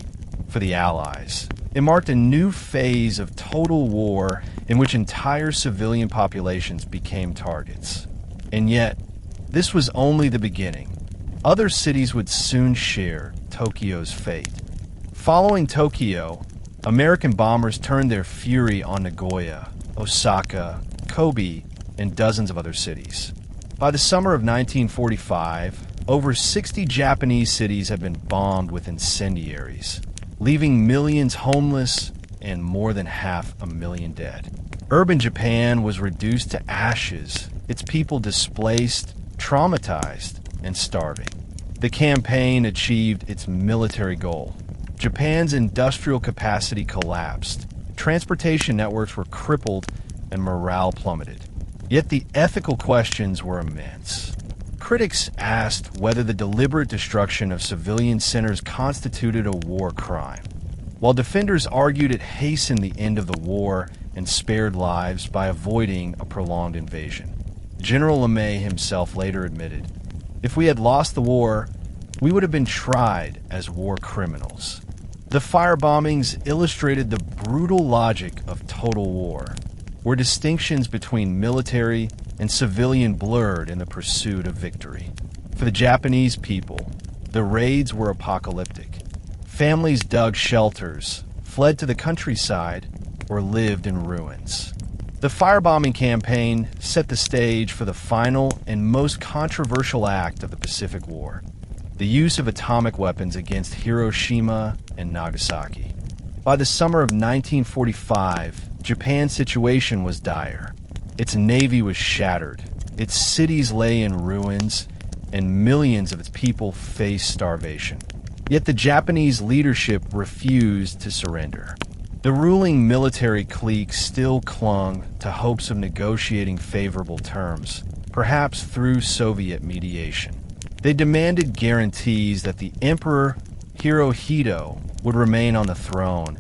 For the Allies, It marked a new phase of total war in which entire civilian populations became targets. And yet, this was only the beginning. Other cities would soon share Tokyo's fate. Following Tokyo, American bombers turned their fury on Nagoya, Osaka, Kobe, and dozens of other cities. By the summer of 1945, over 60 Japanese cities had been bombed with incendiaries, leaving millions homeless and more than 500,000 dead. Urban Japan was reduced to ashes, its people displaced, traumatized, and starving. The campaign achieved its military goal. Japan's industrial capacity collapsed, transportation networks were crippled, and morale plummeted. Yet the ethical questions were immense. Critics asked whether the deliberate destruction of civilian centers constituted a war crime, while defenders argued it hastened the end of the war and spared lives by avoiding a prolonged invasion. General LeMay himself later admitted, "If we had lost the war, we would have been tried as war criminals." The firebombings illustrated the brutal logic of total war, where distinctions between military and civilian blurred in the pursuit of victory. For the Japanese people, the raids were apocalyptic. Families dug shelters, fled to the countryside, or lived in ruins. The firebombing campaign set the stage for the final and most controversial act of the Pacific War, the use of atomic weapons against Hiroshima and Nagasaki. By the summer of 1945, Japan's situation was dire. Its navy was shattered, its cities lay in ruins, and millions of its people faced starvation. Yet the Japanese leadership refused to surrender. The ruling military clique still clung to hopes of negotiating favorable terms, perhaps through Soviet mediation. They demanded guarantees that the Emperor Hirohito would remain on the throne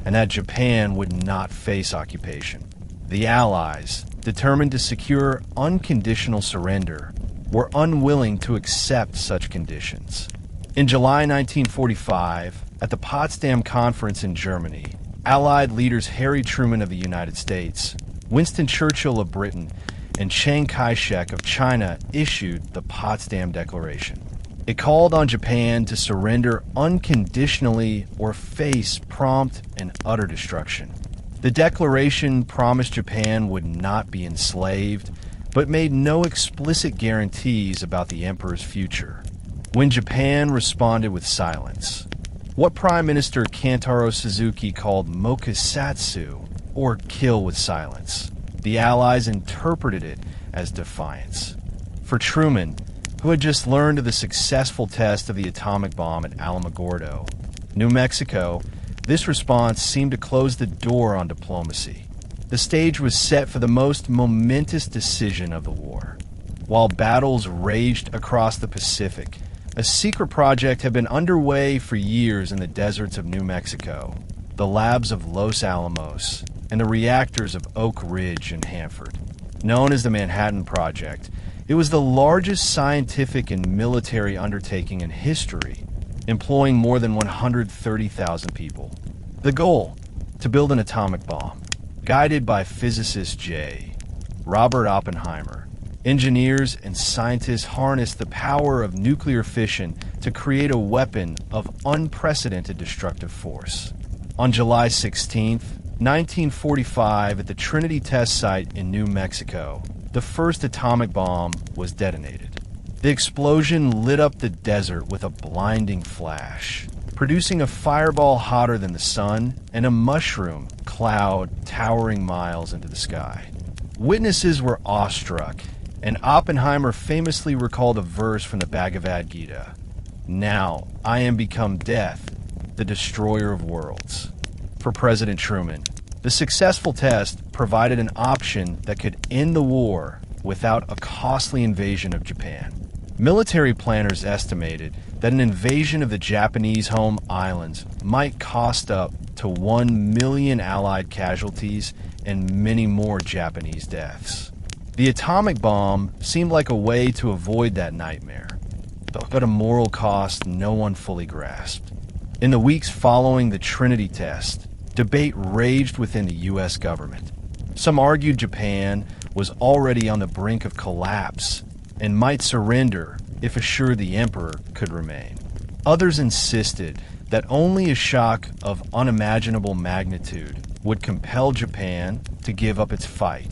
and that Japan would not face occupation. The Allies, determined to secure unconditional surrender, were unwilling to accept such conditions. In July 1945, at the Potsdam Conference in Germany, Allied leaders Harry Truman of the United States, Winston Churchill of Britain, and Chiang Kai-shek of China issued the Potsdam Declaration. It called on Japan to surrender unconditionally or face prompt and utter destruction. The declaration promised Japan would not be enslaved, but made no explicit guarantees about the emperor's future. When Japan responded with silence, what Prime Minister Kantaro Suzuki called mokusatsu, or kill with silence, the Allies interpreted it as defiance. For Truman, who had just learned of the successful test of the atomic bomb at Alamogordo, New Mexico, this response seemed to close the door on diplomacy. The stage was set for the most momentous decision of the war. While battles raged across the Pacific, a secret project had been underway for years in the deserts of New Mexico, the labs of Los Alamos, and the reactors of Oak Ridge and Hanford. Known as the Manhattan Project, it was the largest scientific and military undertaking in history, employing more than 130,000 people. The goal, to build an atomic bomb. Guided by physicist J. Robert Oppenheimer, engineers and scientists harnessed the power of nuclear fission to create a weapon of unprecedented destructive force. On July 16, 1945, at the Trinity Test Site in New Mexico, the first atomic bomb was detonated. The explosion lit up the desert with a blinding flash, producing a fireball hotter than the sun and a mushroom cloud towering miles into the sky. Witnesses were awestruck, and Oppenheimer famously recalled a verse from the Bhagavad Gita, "Now I am become death, the destroyer of worlds." For President Truman, the successful test provided an option that could end the war without a costly invasion of Japan. Military planners estimated that an invasion of the Japanese home islands might cost up to 1 million Allied casualties and many more Japanese deaths. The atomic bomb seemed like a way to avoid that nightmare, but a moral cost no one fully grasped. In the weeks following the Trinity test, debate raged within the U.S. government. Some argued Japan was already on the brink of collapse and might surrender if assured the emperor could remain. Others insisted that only a shock of unimaginable magnitude would compel Japan to give up its fight.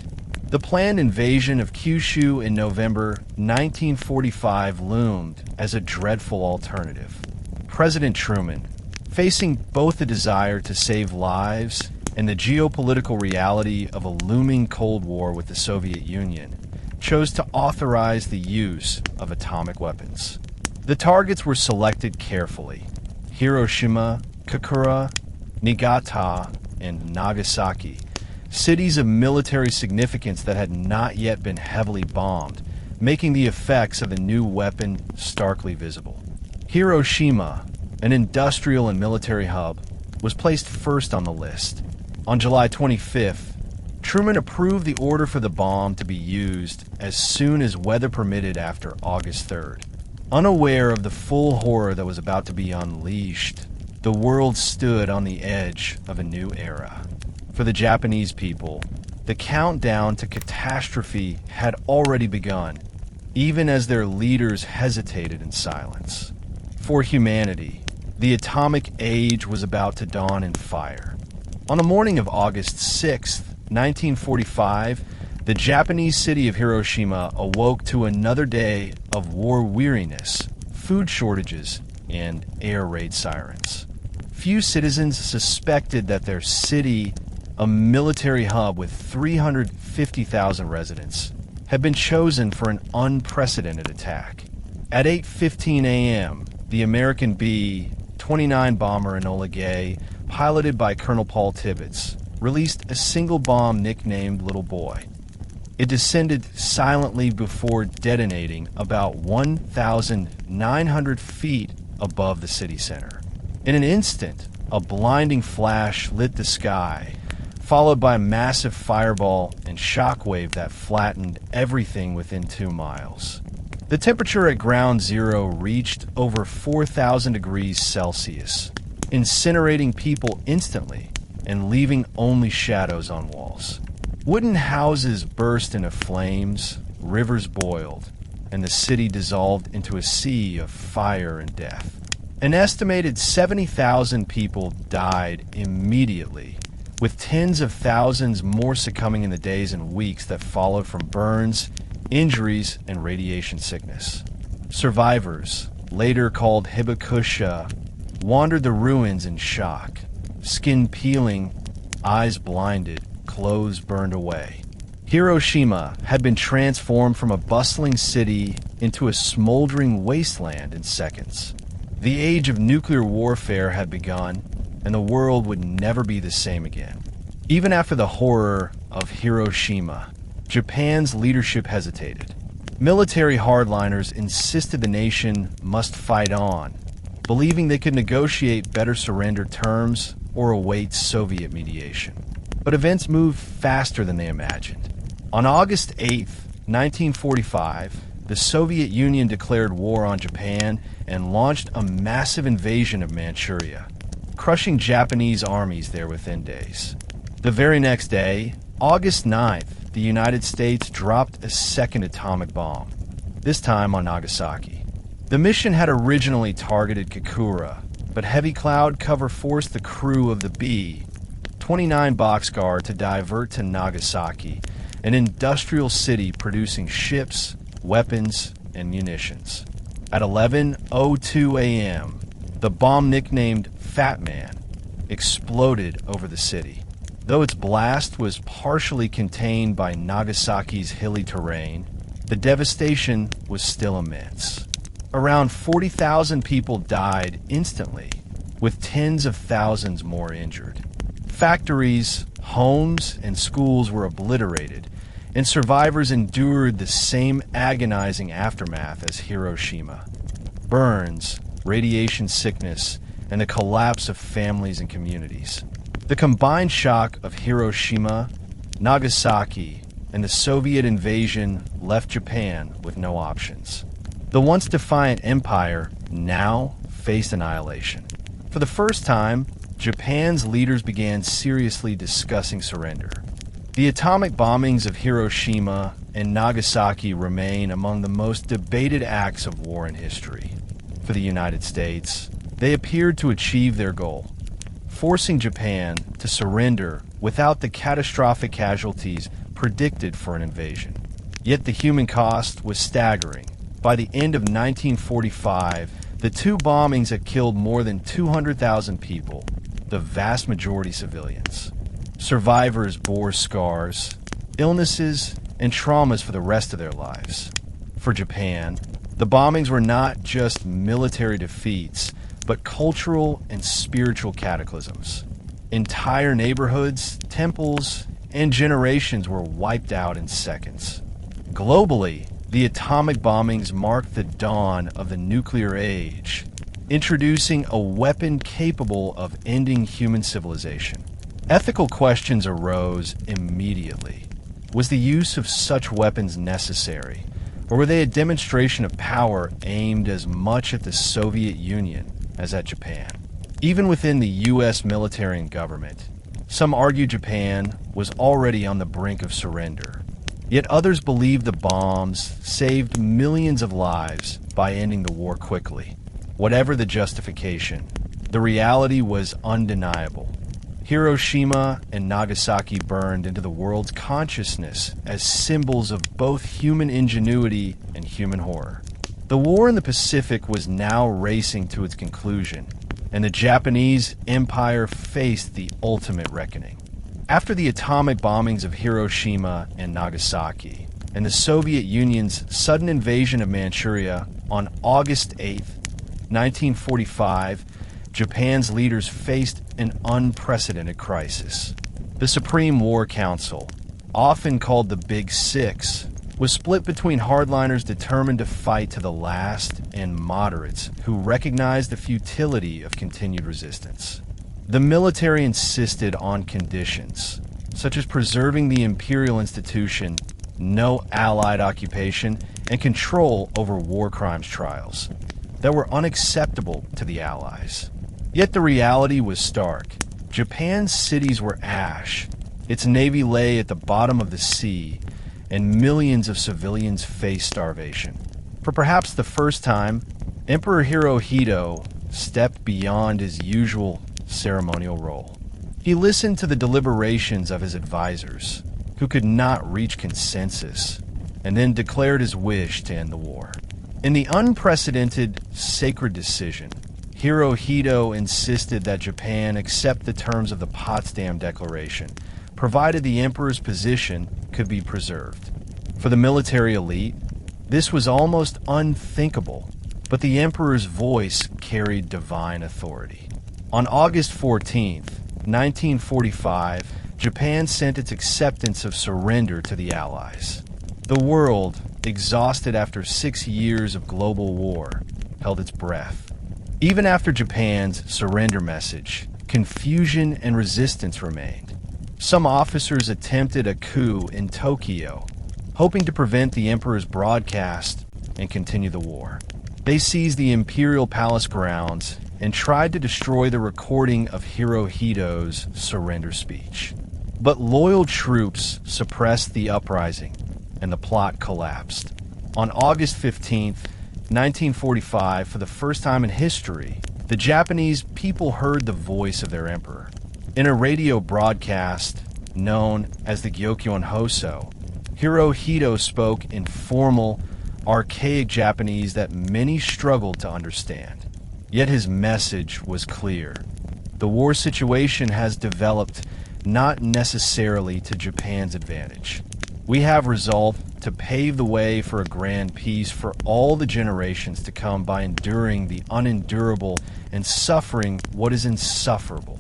The planned invasion of Kyushu in November 1945 loomed as a dreadful alternative. President Truman, facing both the desire to save lives and the geopolitical reality of a looming Cold War with the Soviet Union, chose to authorize the use of atomic weapons. The targets were selected carefully: Hiroshima, Kokura, Niigata, and Nagasaki, cities of military significance that had not yet been heavily bombed, making the effects of the new weapon starkly visible. Hiroshima, an industrial and military hub, was placed first on the list. On July 25th, Truman approved the order for the bomb to be used as soon as weather permitted after August 3rd. Unaware of the full horror that was about to be unleashed, the world stood on the edge of a new era. For the Japanese people, the countdown to catastrophe had already begun, even as their leaders hesitated in silence. For humanity, the atomic age was about to dawn in fire. On the morning of August 6th, 1945, the Japanese city of Hiroshima awoke to another day of war weariness, food shortages, and air raid sirens. Few citizens suspected that their city, a military hub with 350,000 residents, had been chosen for an unprecedented attack. At 8:15 a.m., the American B-29 bomber Enola Gay, piloted by Colonel Paul Tibbets, released a single bomb nicknamed Little Boy. It descended silently before detonating about 1,900 feet above the city center. In an instant, a blinding flash lit the sky, followed by a massive fireball and shockwave that flattened everything within 2 miles. The temperature at ground zero reached over 4,000 degrees Celsius, incinerating people instantly and leaving only shadows on walls. Wooden houses burst into flames, rivers boiled, and the city dissolved into a sea of fire and death. An estimated 70,000 people died immediately, with tens of thousands more succumbing in the days and weeks that followed from burns, injuries, and radiation sickness. Survivors, later called hibakusha, wandered the ruins in shock, skin peeling, eyes blinded, clothes burned away. Hiroshima had been transformed from a bustling city into a smoldering wasteland in seconds. The age of nuclear warfare had begun, and the world would never be the same again. Even after the horror of Hiroshima, Japan's leadership hesitated. Military hardliners insisted the nation must fight on, believing they could negotiate better surrender terms or await Soviet mediation. But events moved faster than they imagined. On August 8th, 1945, the Soviet Union declared war on Japan and launched a massive invasion of Manchuria, crushing Japanese armies there within days. The very next day, August 9th, the United States dropped a second atomic bomb, this time on Nagasaki. The mission had originally targeted Kokura, but heavy cloud cover forced the crew of the B-29 boxcar to divert to Nagasaki, an industrial city producing ships, weapons, and munitions. At 11:02 a.m., the bomb nicknamed Fat Man exploded over the city. Though its blast was partially contained by Nagasaki's hilly terrain, the devastation was still immense. Around 40,000 people died instantly, with tens of thousands more injured. Factories, homes, and schools were obliterated, and survivors endured the same agonizing aftermath as Hiroshima: burns, radiation sickness, and the collapse of families and communities. The combined shock of Hiroshima, Nagasaki, and the Soviet invasion left Japan with no options. The once defiant empire now faced annihilation. For the first time, Japan's leaders began seriously discussing surrender. The atomic bombings of Hiroshima and Nagasaki remain among the most debated acts of war in history. For the United States, they appeared to achieve their goal, forcing Japan to surrender without the catastrophic casualties predicted for an invasion. Yet the human cost was staggering. By the end of 1945, the two bombings had killed more than 200,000 people, the vast majority civilians. Survivors bore scars, illnesses, and traumas for the rest of their lives. For Japan, the bombings were not just military defeats, but cultural and spiritual cataclysms. Entire neighborhoods, temples, and generations were wiped out in seconds. Globally, the atomic bombings marked the dawn of the nuclear age, introducing a weapon capable of ending human civilization. Ethical questions arose immediately. Was the use of such weapons necessary, or were they a demonstration of power aimed as much at the Soviet Union as at Japan? Even within the U.S. military and government, some argued Japan was already on the brink of surrender. Yet others believed the bombs saved millions of lives by ending the war quickly. Whatever the justification, the reality was undeniable. Hiroshima and Nagasaki burned into the world's consciousness as symbols of both human ingenuity and human horror. The war in the Pacific was now racing to its conclusion, and the Japanese Empire faced the ultimate reckoning. After the atomic bombings of Hiroshima and Nagasaki, and the Soviet Union's sudden invasion of Manchuria on August 8, 1945, Japan's leaders faced an unprecedented crisis. The Supreme War Council, often called the Big Six, was split between hardliners determined to fight to the last and moderates who recognized the futility of continued resistance. The military insisted on conditions, such as preserving the imperial institution, no Allied occupation, and control over war crimes trials, that were unacceptable to the Allies. Yet the reality was stark. Japan's cities were ash, its navy lay at the bottom of the sea, and millions of civilians faced starvation. For perhaps the first time, Emperor Hirohito stepped beyond his usual ceremonial role. He listened to the deliberations of his advisors, who could not reach consensus, and then declared his wish to end the war. In the unprecedented sacred decision, Hirohito insisted that Japan accept the terms of the Potsdam Declaration, provided the emperor's position could be preserved. For the military elite, this was almost unthinkable, but the emperor's voice carried divine authority. On August 14, 1945, Japan sent its acceptance of surrender to the Allies. The world, exhausted after 6 years of global war, held its breath. Even after Japan's surrender message, confusion and resistance remained. Some officers attempted a coup in Tokyo, hoping to prevent the emperor's broadcast and continue the war. They seized the imperial palace grounds and tried to destroy the recording of Hirohito's surrender speech. But loyal troops suppressed the uprising, and the plot collapsed. On August 15th, 1945, for the first time in history, the Japanese people heard the voice of their emperor. In a radio broadcast known as the Gyokyon Hoso, Hirohito spoke in formal, archaic Japanese that many struggled to understand. Yet his message was clear. The war situation has developed not necessarily to Japan's advantage. We have resolved to pave the way for a grand peace for all the generations to come by enduring the unendurable and suffering what is insufferable.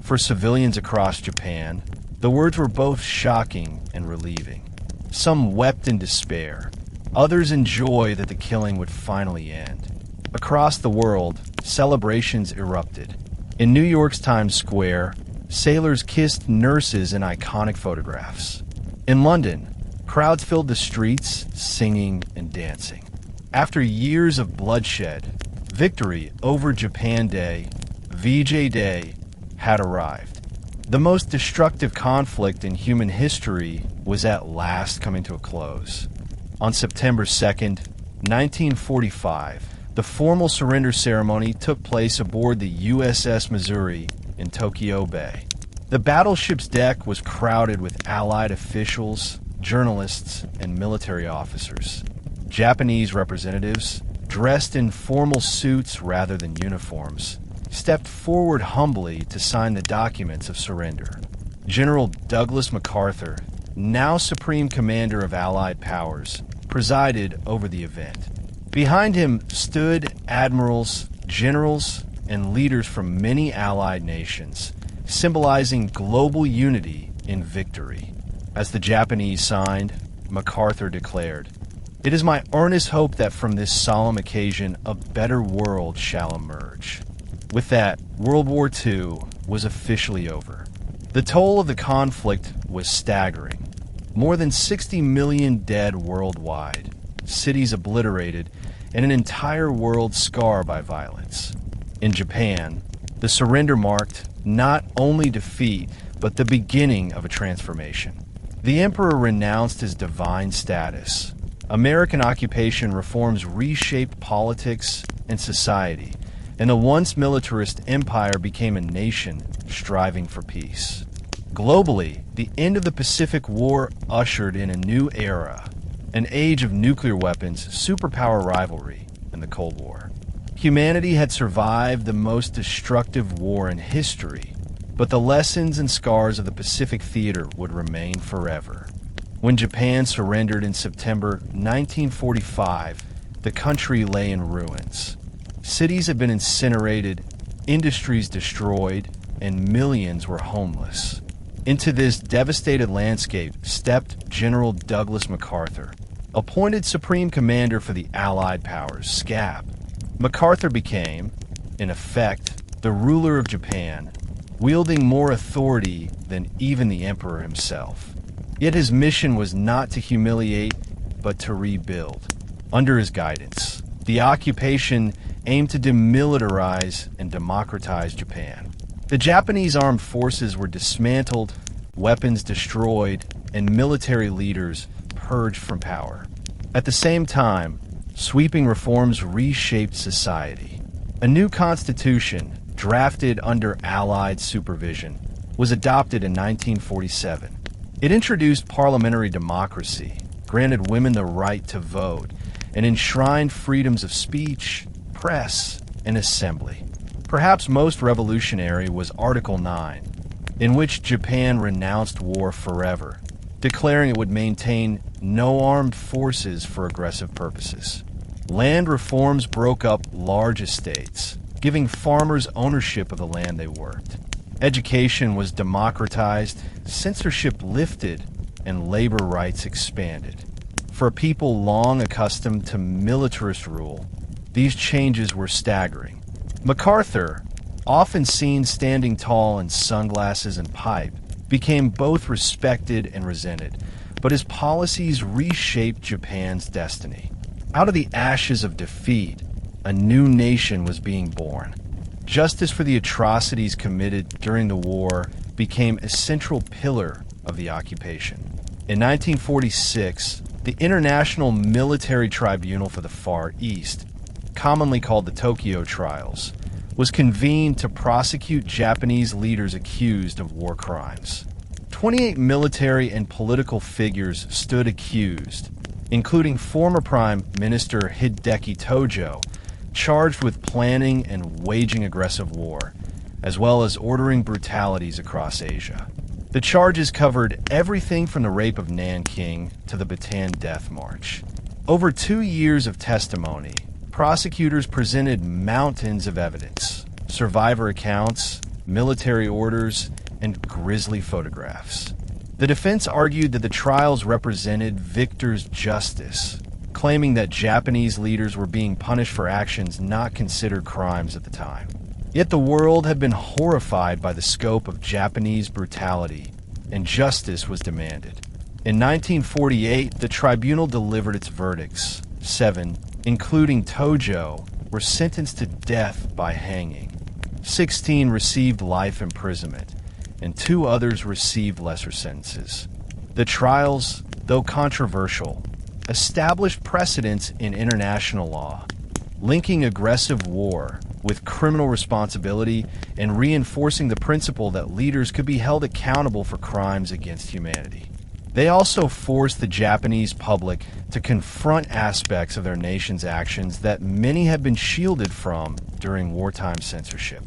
For civilians across Japan, the words were both shocking and relieving. Some wept in despair, others in joy that the killing would finally end. Across the world, celebrations erupted. In New York's Times Square, sailors kissed nurses in iconic photographs. In London, crowds filled the streets, singing and dancing. After years of bloodshed, victory over Japan Day, VJ Day, had arrived. The most destructive conflict in human history was at last coming to a close. On September 2nd, 1945, the formal surrender ceremony took place aboard the USS Missouri in Tokyo Bay. The battleship's deck was crowded with Allied officials, journalists, and military officers. Japanese representatives, dressed in formal suits rather than uniforms, stepped forward humbly to sign the documents of surrender. General Douglas MacArthur, now Supreme Commander of Allied powers, presided over the event. Behind him stood admirals, generals, and leaders from many Allied nations, symbolizing global unity in victory. As the Japanese signed, MacArthur declared, "It is my earnest hope that from this solemn occasion a better world shall emerge." With that, World War II was officially over. The toll of the conflict was staggering. More than 60 million dead worldwide, cities obliterated, and an entire world scarred by violence. In Japan, the surrender marked not only defeat, but the beginning of a transformation. The emperor renounced his divine status. American occupation reforms reshaped politics and society, and the once militarist empire became a nation striving for peace. Globally, the end of the Pacific War ushered in a new era, an age of nuclear weapons, superpower rivalry, and the Cold War. Humanity had survived the most destructive war in history, but the lessons and scars of the Pacific theater would remain forever. When Japan surrendered in September 1945, the country lay in ruins. Cities had been incinerated, industries destroyed, and millions were homeless. Into this devastated landscape stepped General Douglas MacArthur, appointed Supreme Commander for the Allied powers, SCAP. MacArthur became, in effect, the ruler of Japan, wielding more authority than even the emperor himself. Yet his mission was not to humiliate, but to rebuild. Under his guidance, the occupation aimed to demilitarize and democratize Japan. The Japanese armed forces were dismantled, weapons destroyed, and military leaders purged from power. At the same time, sweeping reforms reshaped society. A new constitution, drafted under Allied supervision, was adopted in 1947. It introduced parliamentary democracy, granted women the right to vote, and enshrined freedoms of speech, press, and assembly. Perhaps most revolutionary was Article 9, in which Japan renounced war forever, declaring it would maintain no armed forces for aggressive purposes. Land reforms broke up large estates, giving farmers ownership of the land they worked. Education was democratized, censorship lifted, and labor rights expanded. For a people long accustomed to militarist rule, these changes were staggering. MacArthur, often seen standing tall in sunglasses and pipe, became both respected and resented, but his policies reshaped Japan's destiny. Out of the ashes of defeat, a new nation was being born. Justice for the atrocities committed during the war became a central pillar of the occupation. In 1946, the International Military Tribunal for the Far East, commonly called the Tokyo Trials, was convened to prosecute Japanese leaders accused of war crimes. 28 military and political figures stood accused, including former Prime Minister Hideki Tojo, charged with planning and waging aggressive war, as well as ordering brutalities across Asia. The charges covered everything from the rape of Nanking to the Bataan Death March. Over 2 years of testimony, prosecutors presented mountains of evidence, survivor accounts, military orders, and grisly photographs. The defense argued that the trials represented victors' justice, claiming that Japanese leaders were being punished for actions not considered crimes at the time. Yet the world had been horrified by the scope of Japanese brutality, and justice was demanded. In 1948, the tribunal delivered its verdicts. 7, including Tojo, were sentenced to death by hanging. 16 received life imprisonment, and 2 others received lesser sentences. The trials, though controversial, established precedents in international law, linking aggressive war with criminal responsibility and reinforcing the principle that leaders could be held accountable for crimes against humanity. They also forced the Japanese public to confront aspects of their nation's actions that many had been shielded from during wartime censorship.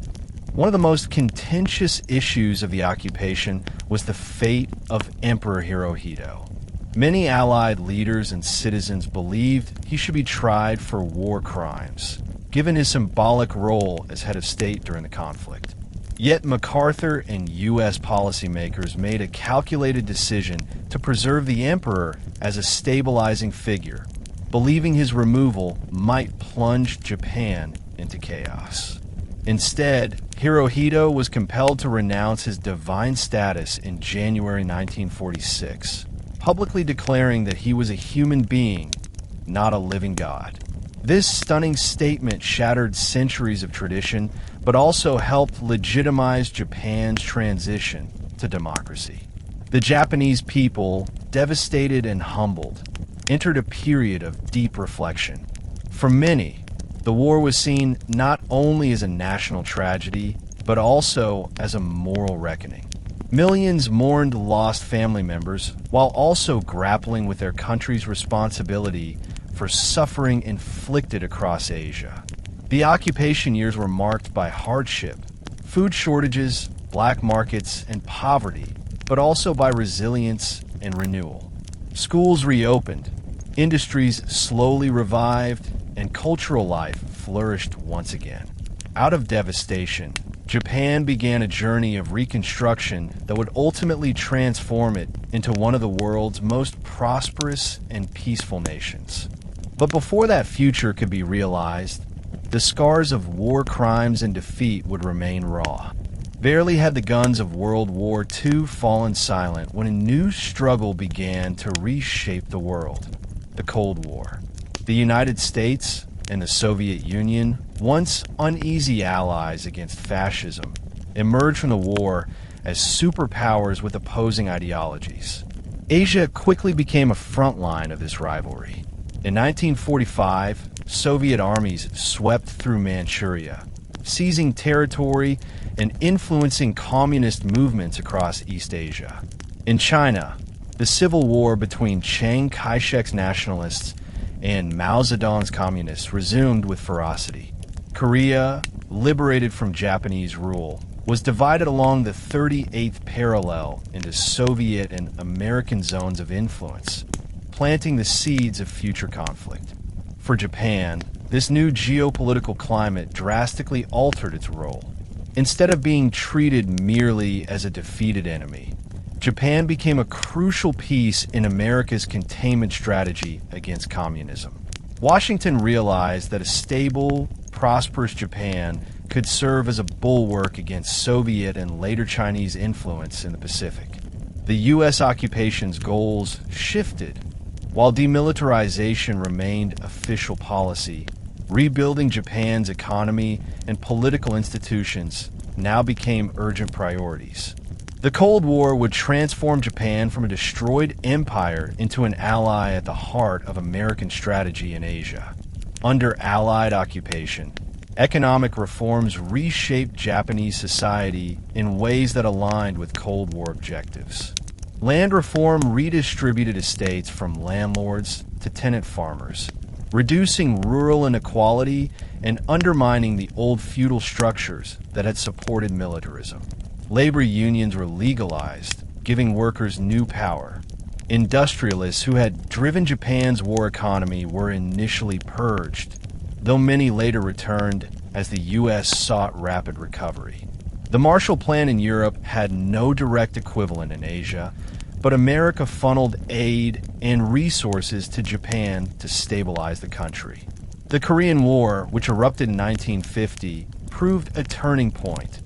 One of the most contentious issues of the occupation was the fate of Emperor Hirohito. Many Allied leaders and citizens believed he should be tried for war crimes, given his symbolic role as head of state during the conflict. Yet MacArthur and U.S. policymakers made a calculated decision to preserve the emperor as a stabilizing figure, believing his removal might plunge Japan into chaos. Instead, Hirohito was compelled to renounce his divine status in January 1946, publicly declaring that he was a human being, not a living god. This stunning statement shattered centuries of tradition, but also helped legitimize Japan's transition to democracy. The Japanese people, devastated and humbled, entered a period of deep reflection. For many, the war was seen not only as a national tragedy, but also as a moral reckoning. Millions mourned lost family members while also grappling with their country's responsibility for suffering inflicted across Asia. The occupation years were marked by hardship, food shortages, black markets, and poverty, but also by resilience and renewal. Schools reopened, industries slowly revived, and cultural life flourished once again. Out of devastation, Japan began a journey of reconstruction that would ultimately transform it into one of the world's most prosperous and peaceful nations. But before that future could be realized, the scars of war crimes and defeat would remain raw. Barely had the guns of World War II fallen silent when a new struggle began to reshape the world: the Cold War. The United States and the Soviet Union, once uneasy allies against fascism, emerged from the war as superpowers with opposing ideologies. Asia quickly became a front line of this rivalry. In 1945, Soviet armies swept through Manchuria, seizing territory and influencing communist movements across East Asia. In China, the civil war between Chiang Kai-shek's nationalists and Mao Zedong's communists resumed with ferocity. Korea, liberated from Japanese rule, was divided along the 38th parallel into Soviet and American zones of influence, planting the seeds of future conflict. For Japan, this new geopolitical climate drastically altered its role. Instead of being treated merely as a defeated enemy, Japan became a crucial piece in America's containment strategy against communism. Washington realized that a stable, prosperous Japan could serve as a bulwark against Soviet and later Chinese influence in the Pacific. The U.S. occupation's goals shifted. While demilitarization remained official policy, rebuilding Japan's economy and political institutions now became urgent priorities. The Cold War would transform Japan from a destroyed empire into an ally at the heart of American strategy in Asia. Under Allied occupation, economic reforms reshaped Japanese society in ways that aligned with Cold War objectives. Land reform redistributed estates from landlords to tenant farmers, reducing rural inequality and undermining the old feudal structures that had supported militarism. Labor unions were legalized, giving workers new power. Industrialists who had driven Japan's war economy were initially purged, though many later returned as the U.S. sought rapid recovery. The Marshall Plan in Europe had no direct equivalent in Asia, but America funneled aid and resources to Japan to stabilize the country. The Korean War, which erupted in 1950, proved a turning point.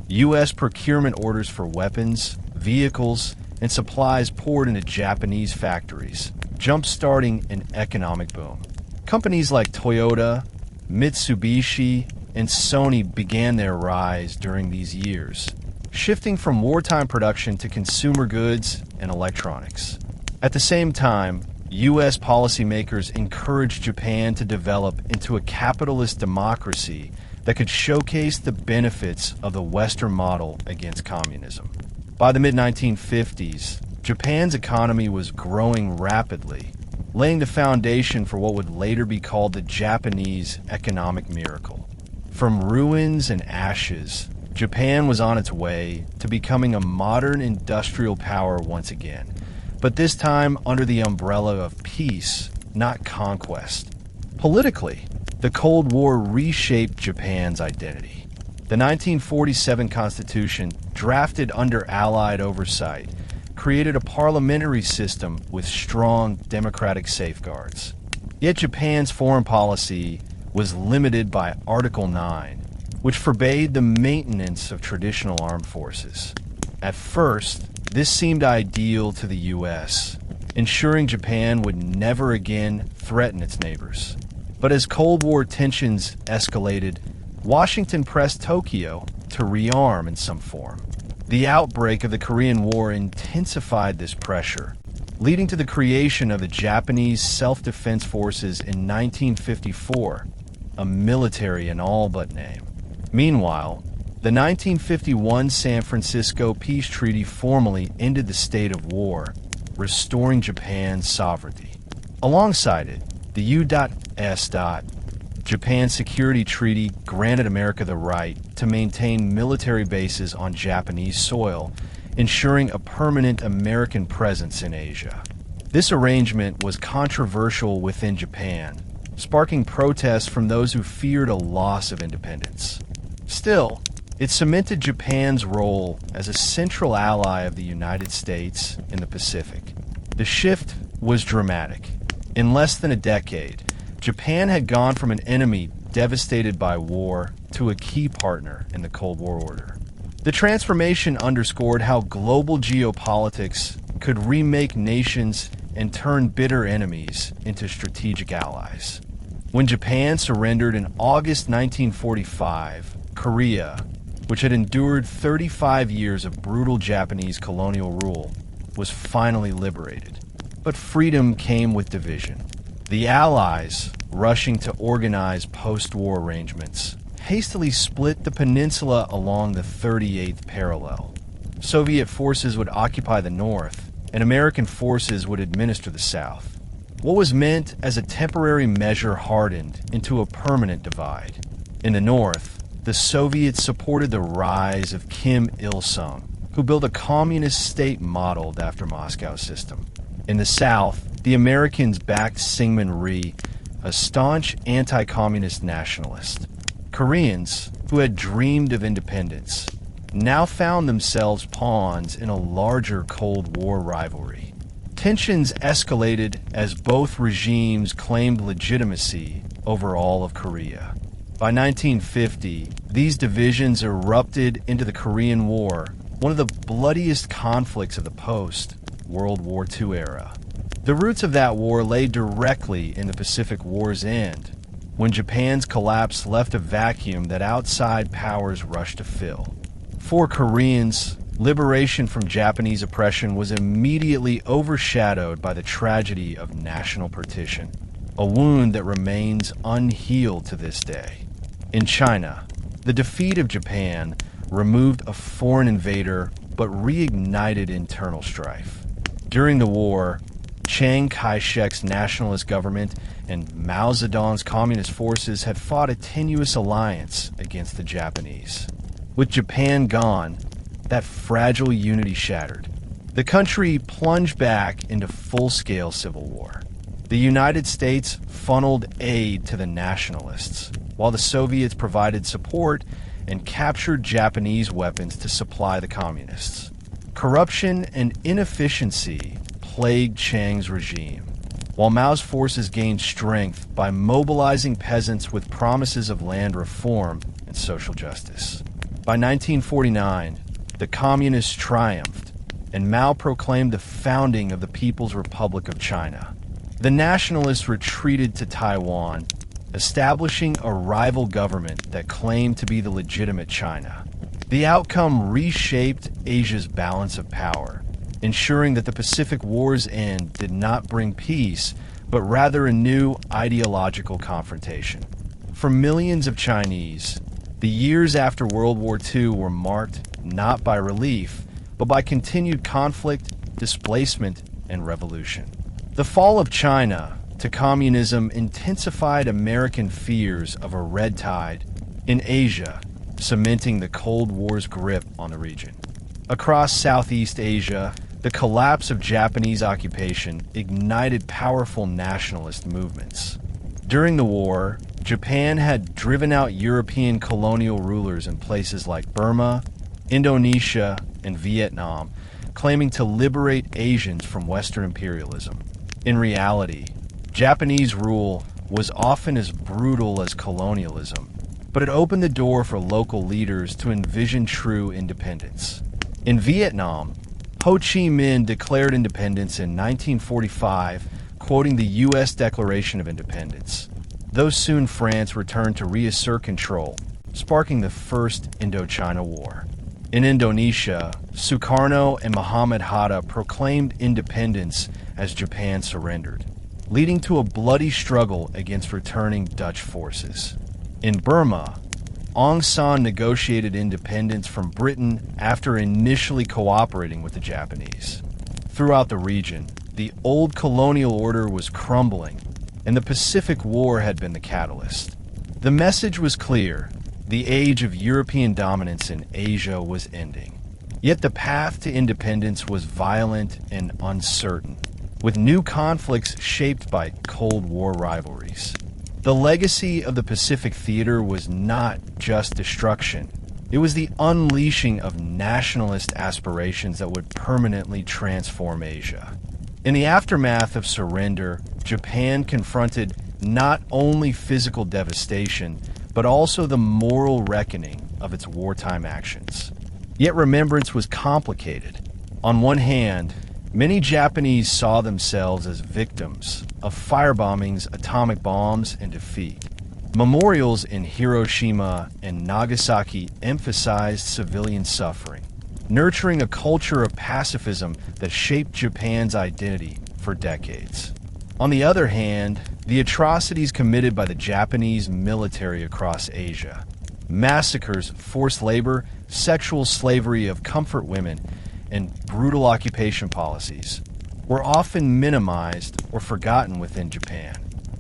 U.S. procurement orders for weapons, vehicles, and supplies poured into Japanese factories, jump-starting an economic boom. Companies like Toyota, Mitsubishi, and Sony began their rise during these years, shifting from wartime production to consumer goods and electronics. At the same time, U.S. policymakers encouraged Japan to develop into a capitalist democracy that could showcase the benefits of the Western model against communism. By the mid-1950s, Japan's economy was growing rapidly, laying the foundation for what would later be called the Japanese economic miracle. From ruins and ashes, Japan was on its way to becoming a modern industrial power once again, but this time under the umbrella of peace, not conquest. Politically, the Cold War reshaped Japan's identity. The 1947 Constitution, drafted under Allied oversight, created a parliamentary system with strong democratic safeguards. Yet Japan's foreign policy was limited by Article 9, which forbade the maintenance of traditional armed forces. At first, this seemed ideal to the U.S., ensuring Japan would never again threaten its neighbors. But as Cold War tensions escalated, Washington pressed Tokyo to rearm in some form. The outbreak of the Korean War intensified this pressure, leading to the creation of the Japanese Self-Defense Forces in 1954, a military in all but name. Meanwhile, the 1951 San Francisco Peace Treaty formally ended the state of war, restoring Japan's sovereignty. Alongside it, the U.S. Japan Security Treaty granted America the right to maintain military bases on Japanese soil, ensuring a permanent American presence in Asia. This arrangement was controversial within Japan, sparking protests from those who feared a loss of independence. Still, it cemented Japan's role as a central ally of the United States in the Pacific. The shift was dramatic. In less than a decade, Japan had gone from an enemy devastated by war to a key partner in the Cold War order. The transformation underscored how global geopolitics could remake nations and turn bitter enemies into strategic allies. When Japan surrendered in August 1945, Korea, which had endured 35 years of brutal Japanese colonial rule, was finally liberated. But freedom came with division. The Allies, rushing to organize post-war arrangements, hastily split the peninsula along the 38th parallel. Soviet forces would occupy the north, and American forces would administer the south. What was meant as a temporary measure hardened into a permanent divide. In the north, the Soviets supported the rise of Kim Il-sung, who built a communist state modeled after Moscow's system. In the south, the Americans backed Syngman Rhee, a staunch anti-communist nationalist. Koreans, who had dreamed of independence, now found themselves pawns in a larger Cold War rivalry. Tensions escalated as both regimes claimed legitimacy over all of Korea. By 1950, these divisions erupted into the Korean War, one of the bloodiest conflicts of the post-World War II era. The roots of that war lay directly in the Pacific War's end, when Japan's collapse left a vacuum that outside powers rushed to fill. For Koreans, liberation from Japanese oppression was immediately overshadowed by the tragedy of national partition, a wound that remains unhealed to this day. In China, the defeat of Japan removed a foreign invader but reignited internal strife. During the war, Chiang Kai-shek's nationalist government and Mao Zedong's communist forces had fought a tenuous alliance against the Japanese. With Japan gone, that fragile unity shattered. The country plunged back into full-scale civil war. The United States funneled aid to the nationalists, while the Soviets provided support and captured Japanese weapons to supply the communists. Corruption and inefficiency plagued Chiang's regime, while Mao's forces gained strength by mobilizing peasants with promises of land reform and social justice. By 1949, the communists triumphed, and Mao proclaimed the founding of the People's Republic of China. The nationalists retreated to Taiwan, establishing a rival government that claimed to be the legitimate China. The outcome reshaped Asia's balance of power, ensuring that the Pacific War's end did not bring peace, but rather a new ideological confrontation. For millions of Chinese, the years after World War II were marked not by relief, but by continued conflict, displacement, and revolution. The fall of China to communism intensified American fears of a red tide in Asia, cementing the Cold War's grip on the region. Across Southeast Asia, the collapse of Japanese occupation ignited powerful nationalist movements. During the war, Japan had driven out European colonial rulers in places like Burma, Indonesia, and Vietnam, claiming to liberate Asians from Western imperialism. In reality, Japanese rule was often as brutal as colonialism, but it opened the door for local leaders to envision true independence. In Vietnam, Ho Chi Minh declared independence in 1945, quoting the U.S. Declaration of Independence. Though soon France returned to reassert control, sparking the First Indochina War. In Indonesia, Sukarno and Muhammad Hatta proclaimed independence as Japan surrendered, leading to a bloody struggle against returning Dutch forces. In Burma, Aung San negotiated independence from Britain after initially cooperating with the Japanese. Throughout the region, the old colonial order was crumbling, and the Pacific War had been the catalyst. The message was clear: the age of European dominance in Asia was ending. Yet the path to independence was violent and uncertain, with new conflicts shaped by Cold War rivalries. The legacy of the Pacific Theater was not just destruction. It was the unleashing of nationalist aspirations that would permanently transform Asia. In the aftermath of surrender, Japan confronted not only physical devastation, but also the moral reckoning of its wartime actions. Yet remembrance was complicated. On one hand, many Japanese saw themselves as victims of firebombings, atomic bombs, and defeat. Memorials in Hiroshima and Nagasaki emphasized civilian suffering, nurturing a culture of pacifism that shaped Japan's identity for decades. On the other hand, the atrocities committed by the Japanese military across Asia, massacres, forced labor, sexual slavery of comfort women, and brutal occupation policies, were often minimized or forgotten within Japan.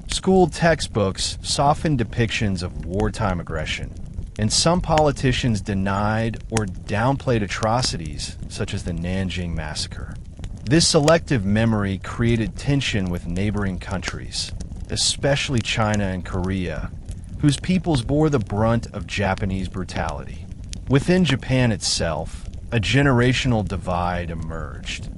School textbooks softened depictions of wartime aggression, and some politicians denied or downplayed atrocities such as the Nanjing Massacre. This selective memory created tension with neighboring countries, especially China and Korea, whose peoples bore the brunt of Japanese brutality. Within Japan itself, a generational divide emerged.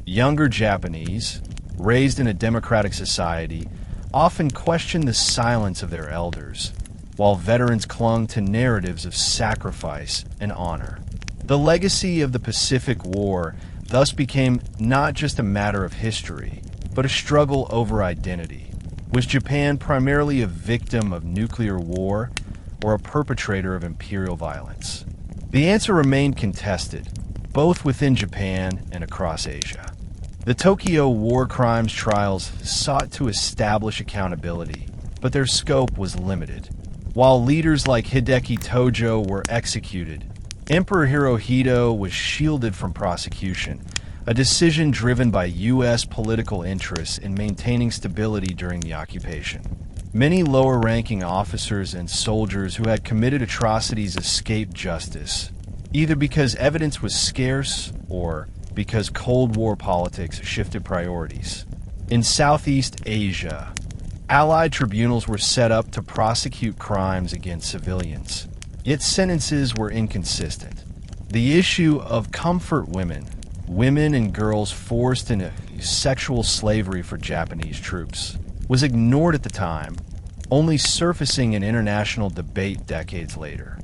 Younger Japanese, raised in a democratic society, often questioned the silence of their elders, while veterans clung to narratives of sacrifice and honor. The legacy of the Pacific War thus became not just a matter of history, but a struggle over identity. Was Japan primarily a victim of nuclear war or a perpetrator of imperial violence? The answer remained contested, both within Japan and across Asia. The Tokyo war crimes trials sought to establish accountability, but their scope was limited. While leaders like Hideki Tojo were executed, Emperor Hirohito was shielded from prosecution, a decision driven by U.S. political interests in maintaining stability during the occupation. Many lower-ranking officers and soldiers who had committed atrocities escaped justice, either because evidence was scarce or because Cold War politics shifted priorities. In Southeast Asia, Allied tribunals were set up to prosecute crimes against civilians, yet sentences were inconsistent. The issue of comfort women and girls forced into sexual slavery for Japanese troops, was ignored at the time, only surfacing in international debate decades later.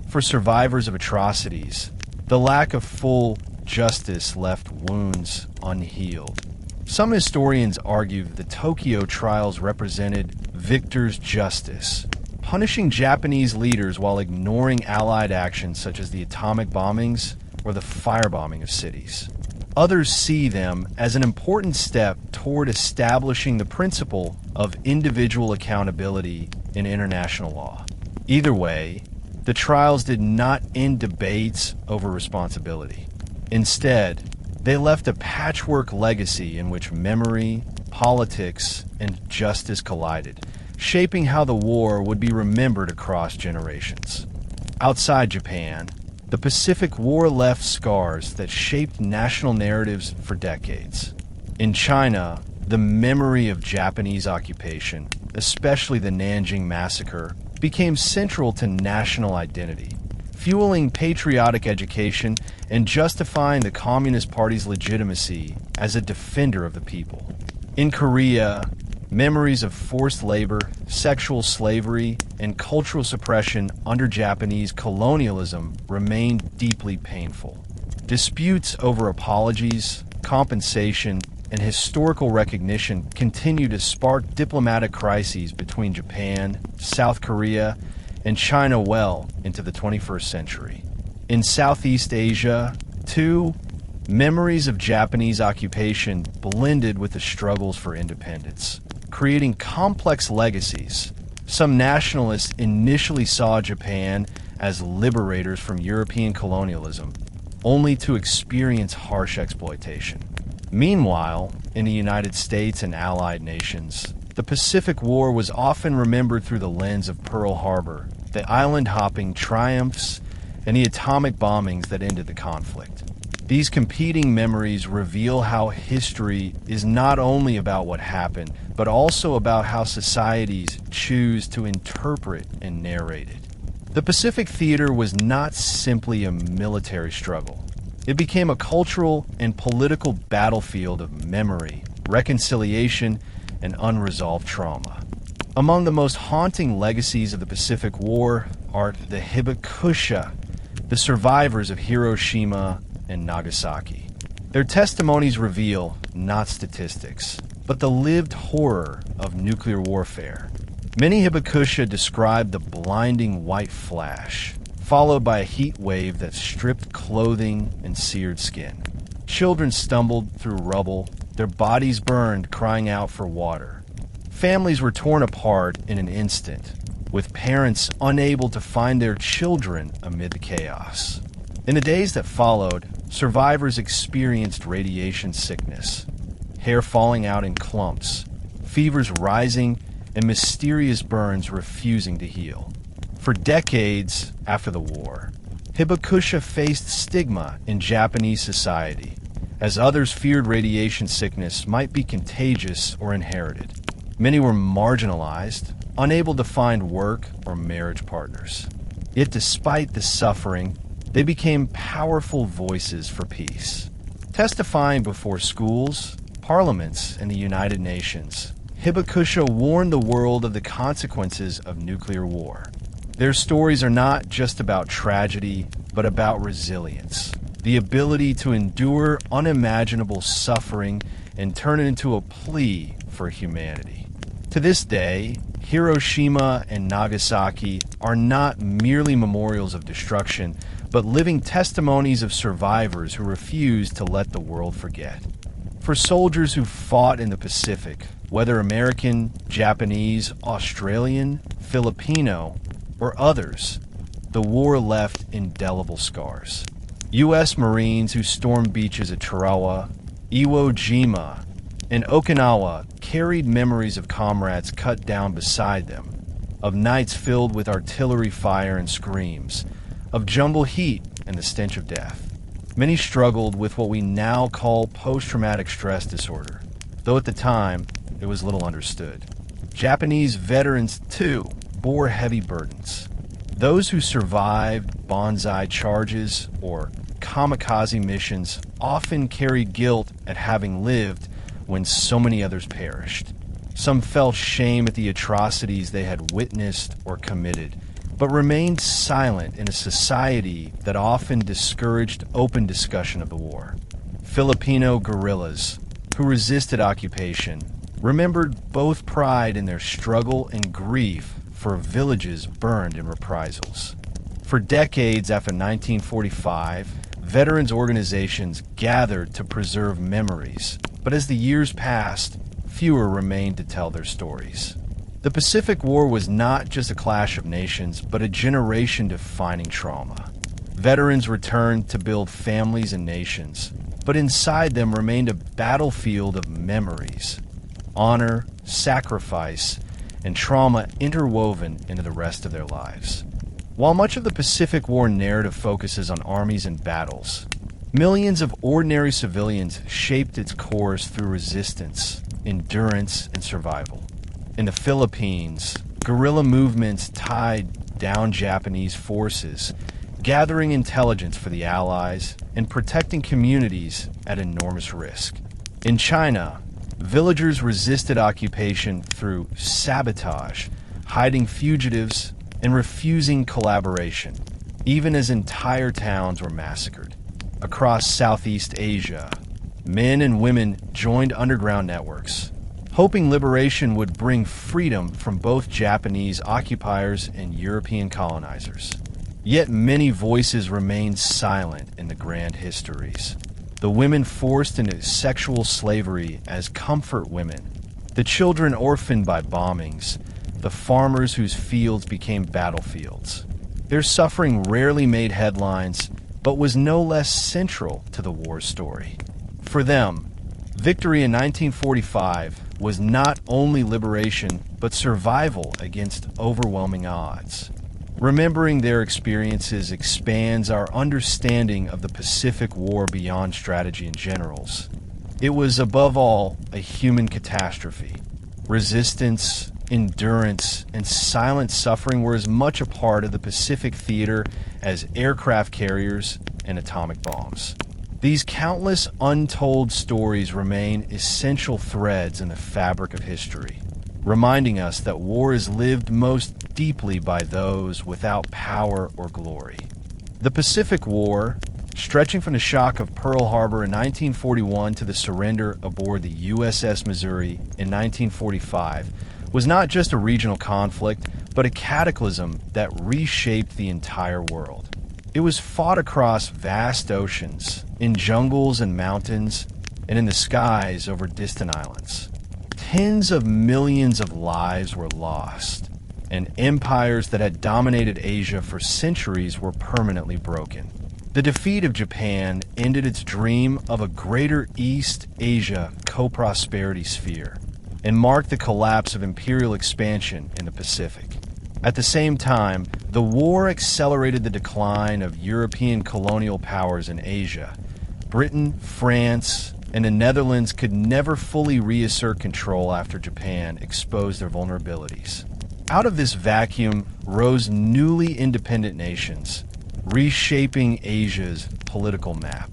For survivors of atrocities, the lack of full justice left wounds unhealed. Some historians argue the Tokyo trials represented victor's justice, punishing Japanese leaders while ignoring Allied actions such as the atomic bombings or the firebombing of cities. Others see them as an important step toward establishing the principle of individual accountability in international law. Either way, the trials did not end debates over responsibility. Instead, they left a patchwork legacy in which memory, politics, and justice collided, shaping how the war would be remembered across generations. Outside Japan, the Pacific War left scars that shaped national narratives for decades. In China, the memory of Japanese occupation, especially the Nanjing Massacre, became central to national identity, fueling patriotic education and justifying the Communist Party's legitimacy as a defender of the people. In Korea, memories of forced labor, sexual slavery, and cultural suppression under Japanese colonialism remained deeply painful. Disputes over apologies, compensation, and historical recognition continue to spark diplomatic crises between Japan, South Korea, and China well into the 21st century. In Southeast Asia, too, memories of Japanese occupation blended with the struggles for independence, creating complex legacies. Some nationalists initially saw Japan as liberators from European colonialism, only to experience harsh exploitation. Meanwhile, in the United States and Allied nations, the Pacific War was often remembered through the lens of Pearl Harbor, the island-hopping triumphs, and the atomic bombings that ended the conflict. These competing memories reveal how history is not only about what happened, but also about how societies choose to interpret and narrate it. The Pacific Theater was not simply a military struggle. It became a cultural and political battlefield of memory, reconciliation, and unresolved trauma. Among the most haunting legacies of the Pacific War are the hibakusha, the survivors of Hiroshima and Nagasaki. Their testimonies reveal, not statistics, but the lived horror of nuclear warfare. Many hibakusha describe the blinding white flash, followed by a heat wave that stripped clothing and seared skin. Children stumbled through rubble, their bodies burned, crying out for water. Families were torn apart in an instant, with parents unable to find their children amid the chaos. In the days that followed, survivors experienced radiation sickness, hair falling out in clumps, fevers rising, and mysterious burns refusing to heal. For decades after the war, hibakusha faced stigma in Japanese society, as others feared radiation sickness might be contagious or inherited. Many were marginalized, unable to find work or marriage partners. Yet despite the suffering, they became powerful voices for peace. Testifying before schools, parliaments, and the United Nations, hibakusha warned the world of the consequences of nuclear war. Their stories are not just about tragedy, but about resilience, the ability to endure unimaginable suffering and turn it into a plea for humanity. To this day, Hiroshima and Nagasaki are not merely memorials of destruction, but living testimonies of survivors who refused to let the world forget. For soldiers who fought in the Pacific, whether American, Japanese, Australian, Filipino, or others, the war left indelible scars. U.S. Marines who stormed beaches at Tarawa, Iwo Jima, and Okinawa carried memories of comrades cut down beside them, of nights filled with artillery fire and screams, of jungle heat and the stench of death. Many struggled with what we now call post-traumatic stress disorder, though at the time it was little understood. Japanese veterans, too, bore heavy burdens. Those who survived banzai charges or kamikaze missions often carried guilt at having lived when so many others perished. Some felt shame at the atrocities they had witnessed or committed, but remained silent in a society that often discouraged open discussion of the war. Filipino guerrillas who resisted occupation remembered both pride in their struggle and grief for villages burned in reprisals. For decades after 1945, veterans organizations gathered to preserve memories, but as the years passed, fewer remained to tell their stories. The Pacific War was not just a clash of nations, but a generation-defining trauma. Veterans returned to build families and nations, but inside them remained a battlefield of memories, honor, sacrifice, and trauma interwoven into the rest of their lives. While much of the Pacific War narrative focuses on armies and battles, millions of ordinary civilians shaped its course through resistance, endurance, and survival. In the Philippines, guerrilla movements tied down Japanese forces, gathering intelligence for the Allies and protecting communities at enormous risk. In China, villagers resisted occupation through sabotage, hiding fugitives, and refusing collaboration, even as entire towns were massacred. Across Southeast Asia, men and women joined underground networks, hoping liberation would bring freedom from both Japanese occupiers and European colonizers. Yet many voices remained silent in the grand histories. The women forced into sexual slavery as comfort women, the children orphaned by bombings, the farmers whose fields became battlefields. Their suffering rarely made headlines, but was no less central to the war's story. For them, victory in 1945 was not only liberation, but survival against overwhelming odds. Remembering their experiences expands our understanding of the Pacific War beyond strategy and generals. It was, above all, a human catastrophe. Resistance, endurance, and silent suffering were as much a part of the Pacific theater as aircraft carriers and atomic bombs. These countless untold stories remain essential threads in the fabric of history, reminding us that war is lived most deeply by those without power or glory. The Pacific War, stretching from the shock of Pearl Harbor in 1941 to the surrender aboard the USS Missouri in 1945, was not just a regional conflict, but a cataclysm that reshaped the entire world. It was fought across vast oceans, in jungles and mountains, and in the skies over distant islands. Tens of millions of lives were lost, and empires that had dominated Asia for centuries were permanently broken. The defeat of Japan ended its dream of a greater East Asia co-prosperity sphere and marked the collapse of imperial expansion in the Pacific. At the same time, the war accelerated the decline of European colonial powers in Asia. Britain, France, and the Netherlands could never fully reassert control after Japan exposed their vulnerabilities. Out of this vacuum rose newly independent nations, reshaping Asia's political map.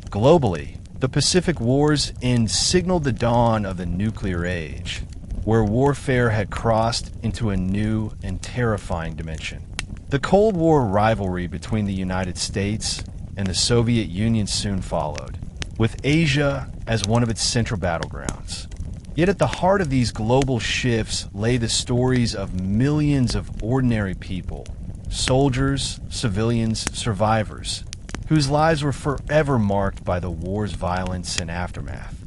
Globally, the Pacific War's end signaled the dawn of the nuclear age, where warfare had crossed into a new and terrifying dimension. The Cold War rivalry between the United States and the Soviet Union soon followed, with Asia as one of its central battlegrounds. Yet at the heart of these global shifts lay the stories of millions of ordinary people, soldiers, civilians, survivors, whose lives were forever marked by the war's violence and aftermath.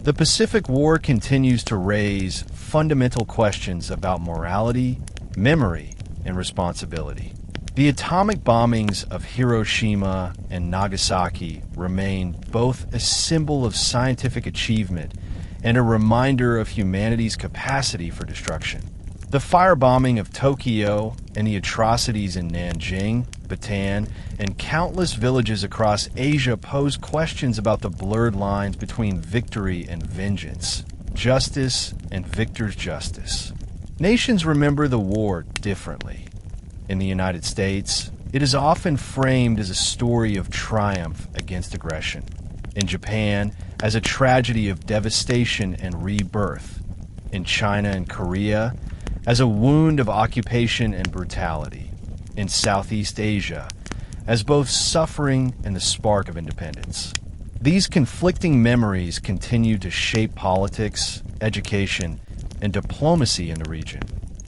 The Pacific War continues to raise fundamental questions about morality, memory, and responsibility. The atomic bombings of Hiroshima and Nagasaki remain both a symbol of scientific achievement and a reminder of humanity's capacity for destruction. The firebombing of Tokyo and the atrocities in Nanjing, Bataan, and countless villages across Asia pose questions about the blurred lines between victory and vengeance, justice and victor's justice. Nations remember the war differently. In the United States, it is often framed as a story of triumph against aggression. In Japan, as a tragedy of devastation and rebirth. In China and Korea, as a wound of occupation and brutality. In Southeast Asia, as both suffering and the spark of independence. These conflicting memories continue to shape politics, education, and diplomacy in the region.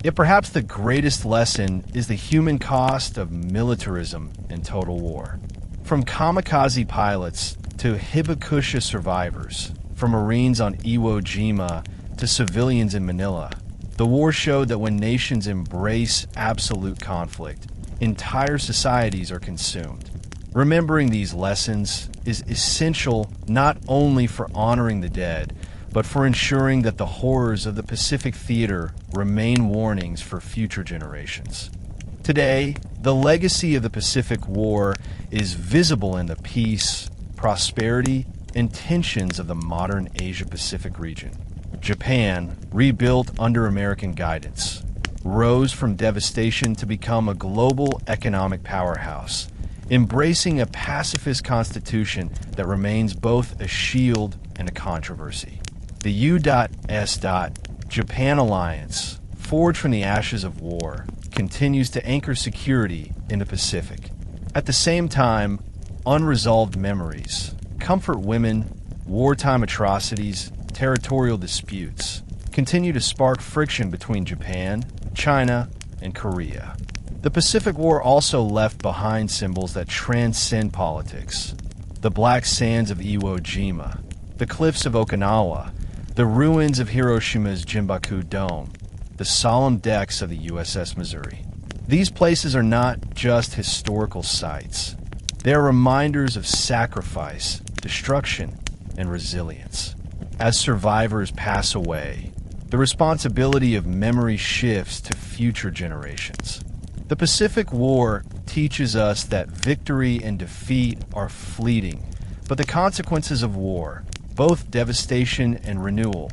Yet perhaps the greatest lesson is the human cost of militarism and total war. From kamikaze pilots to Hibakusha survivors, from Marines on Iwo Jima to civilians in Manila, the war showed that when nations embrace absolute conflict, entire societies are consumed. Remembering these lessons is essential not only for honoring the dead, but for ensuring that the horrors of the Pacific Theater remain warnings for future generations. Today, the legacy of the Pacific War is visible in the peace, prosperity, and tensions of the modern Asia-Pacific region. Japan, rebuilt under American guidance, rose from devastation to become a global economic powerhouse, embracing a pacifist constitution that remains both a shield and a controversy. The U.S. Japan alliance, forged from the ashes of war, continues to anchor security in the Pacific. At the same time, unresolved memories, comfort women, wartime atrocities, territorial disputes continue to spark friction between Japan, China, and Korea. The Pacific War also left behind symbols that transcend politics. The black sands of Iwo Jima, the cliffs of Okinawa, the ruins of Hiroshima's Jimbaku Dome, the solemn decks of the USS Missouri. These places are not just historical sites. They are reminders of sacrifice, destruction, and resilience. As survivors pass away, the responsibility of memory shifts to future generations. The Pacific War teaches us that victory and defeat are fleeting, but the consequences of war, both devastation and renewal,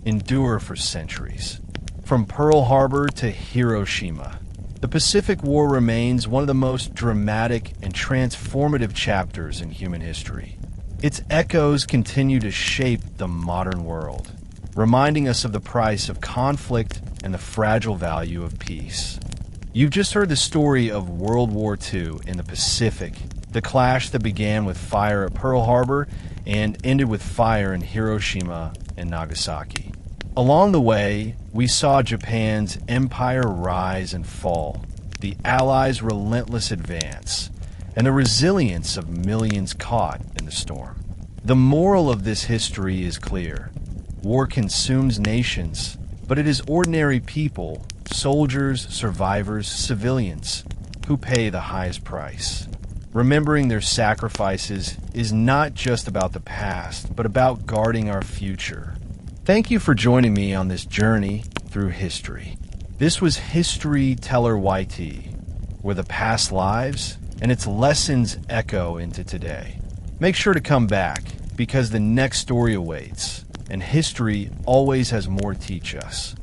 endure for centuries. From Pearl Harbor to Hiroshima, the Pacific War remains one of the most dramatic and transformative chapters in human history. Its echoes continue to shape the modern world, reminding us of the price of conflict and the fragile value of peace. You've just heard the story of World War II in the Pacific, the clash that began with fire at Pearl Harbor and ended with fire in Hiroshima and Nagasaki. Along the way, we saw Japan's empire rise and fall, the Allies' relentless advance, and the resilience of millions caught in the storm. The moral of this history is clear. War consumes nations, but it is ordinary people, soldiers, survivors, civilians, who pay the highest price. Remembering their sacrifices is not just about the past, but about guarding our future. Thank you for joining me on this journey through history. This was History Teller YT, where the past lives and its lessons echo into today. Make sure to come back, because the next story awaits, and history always has more to teach us.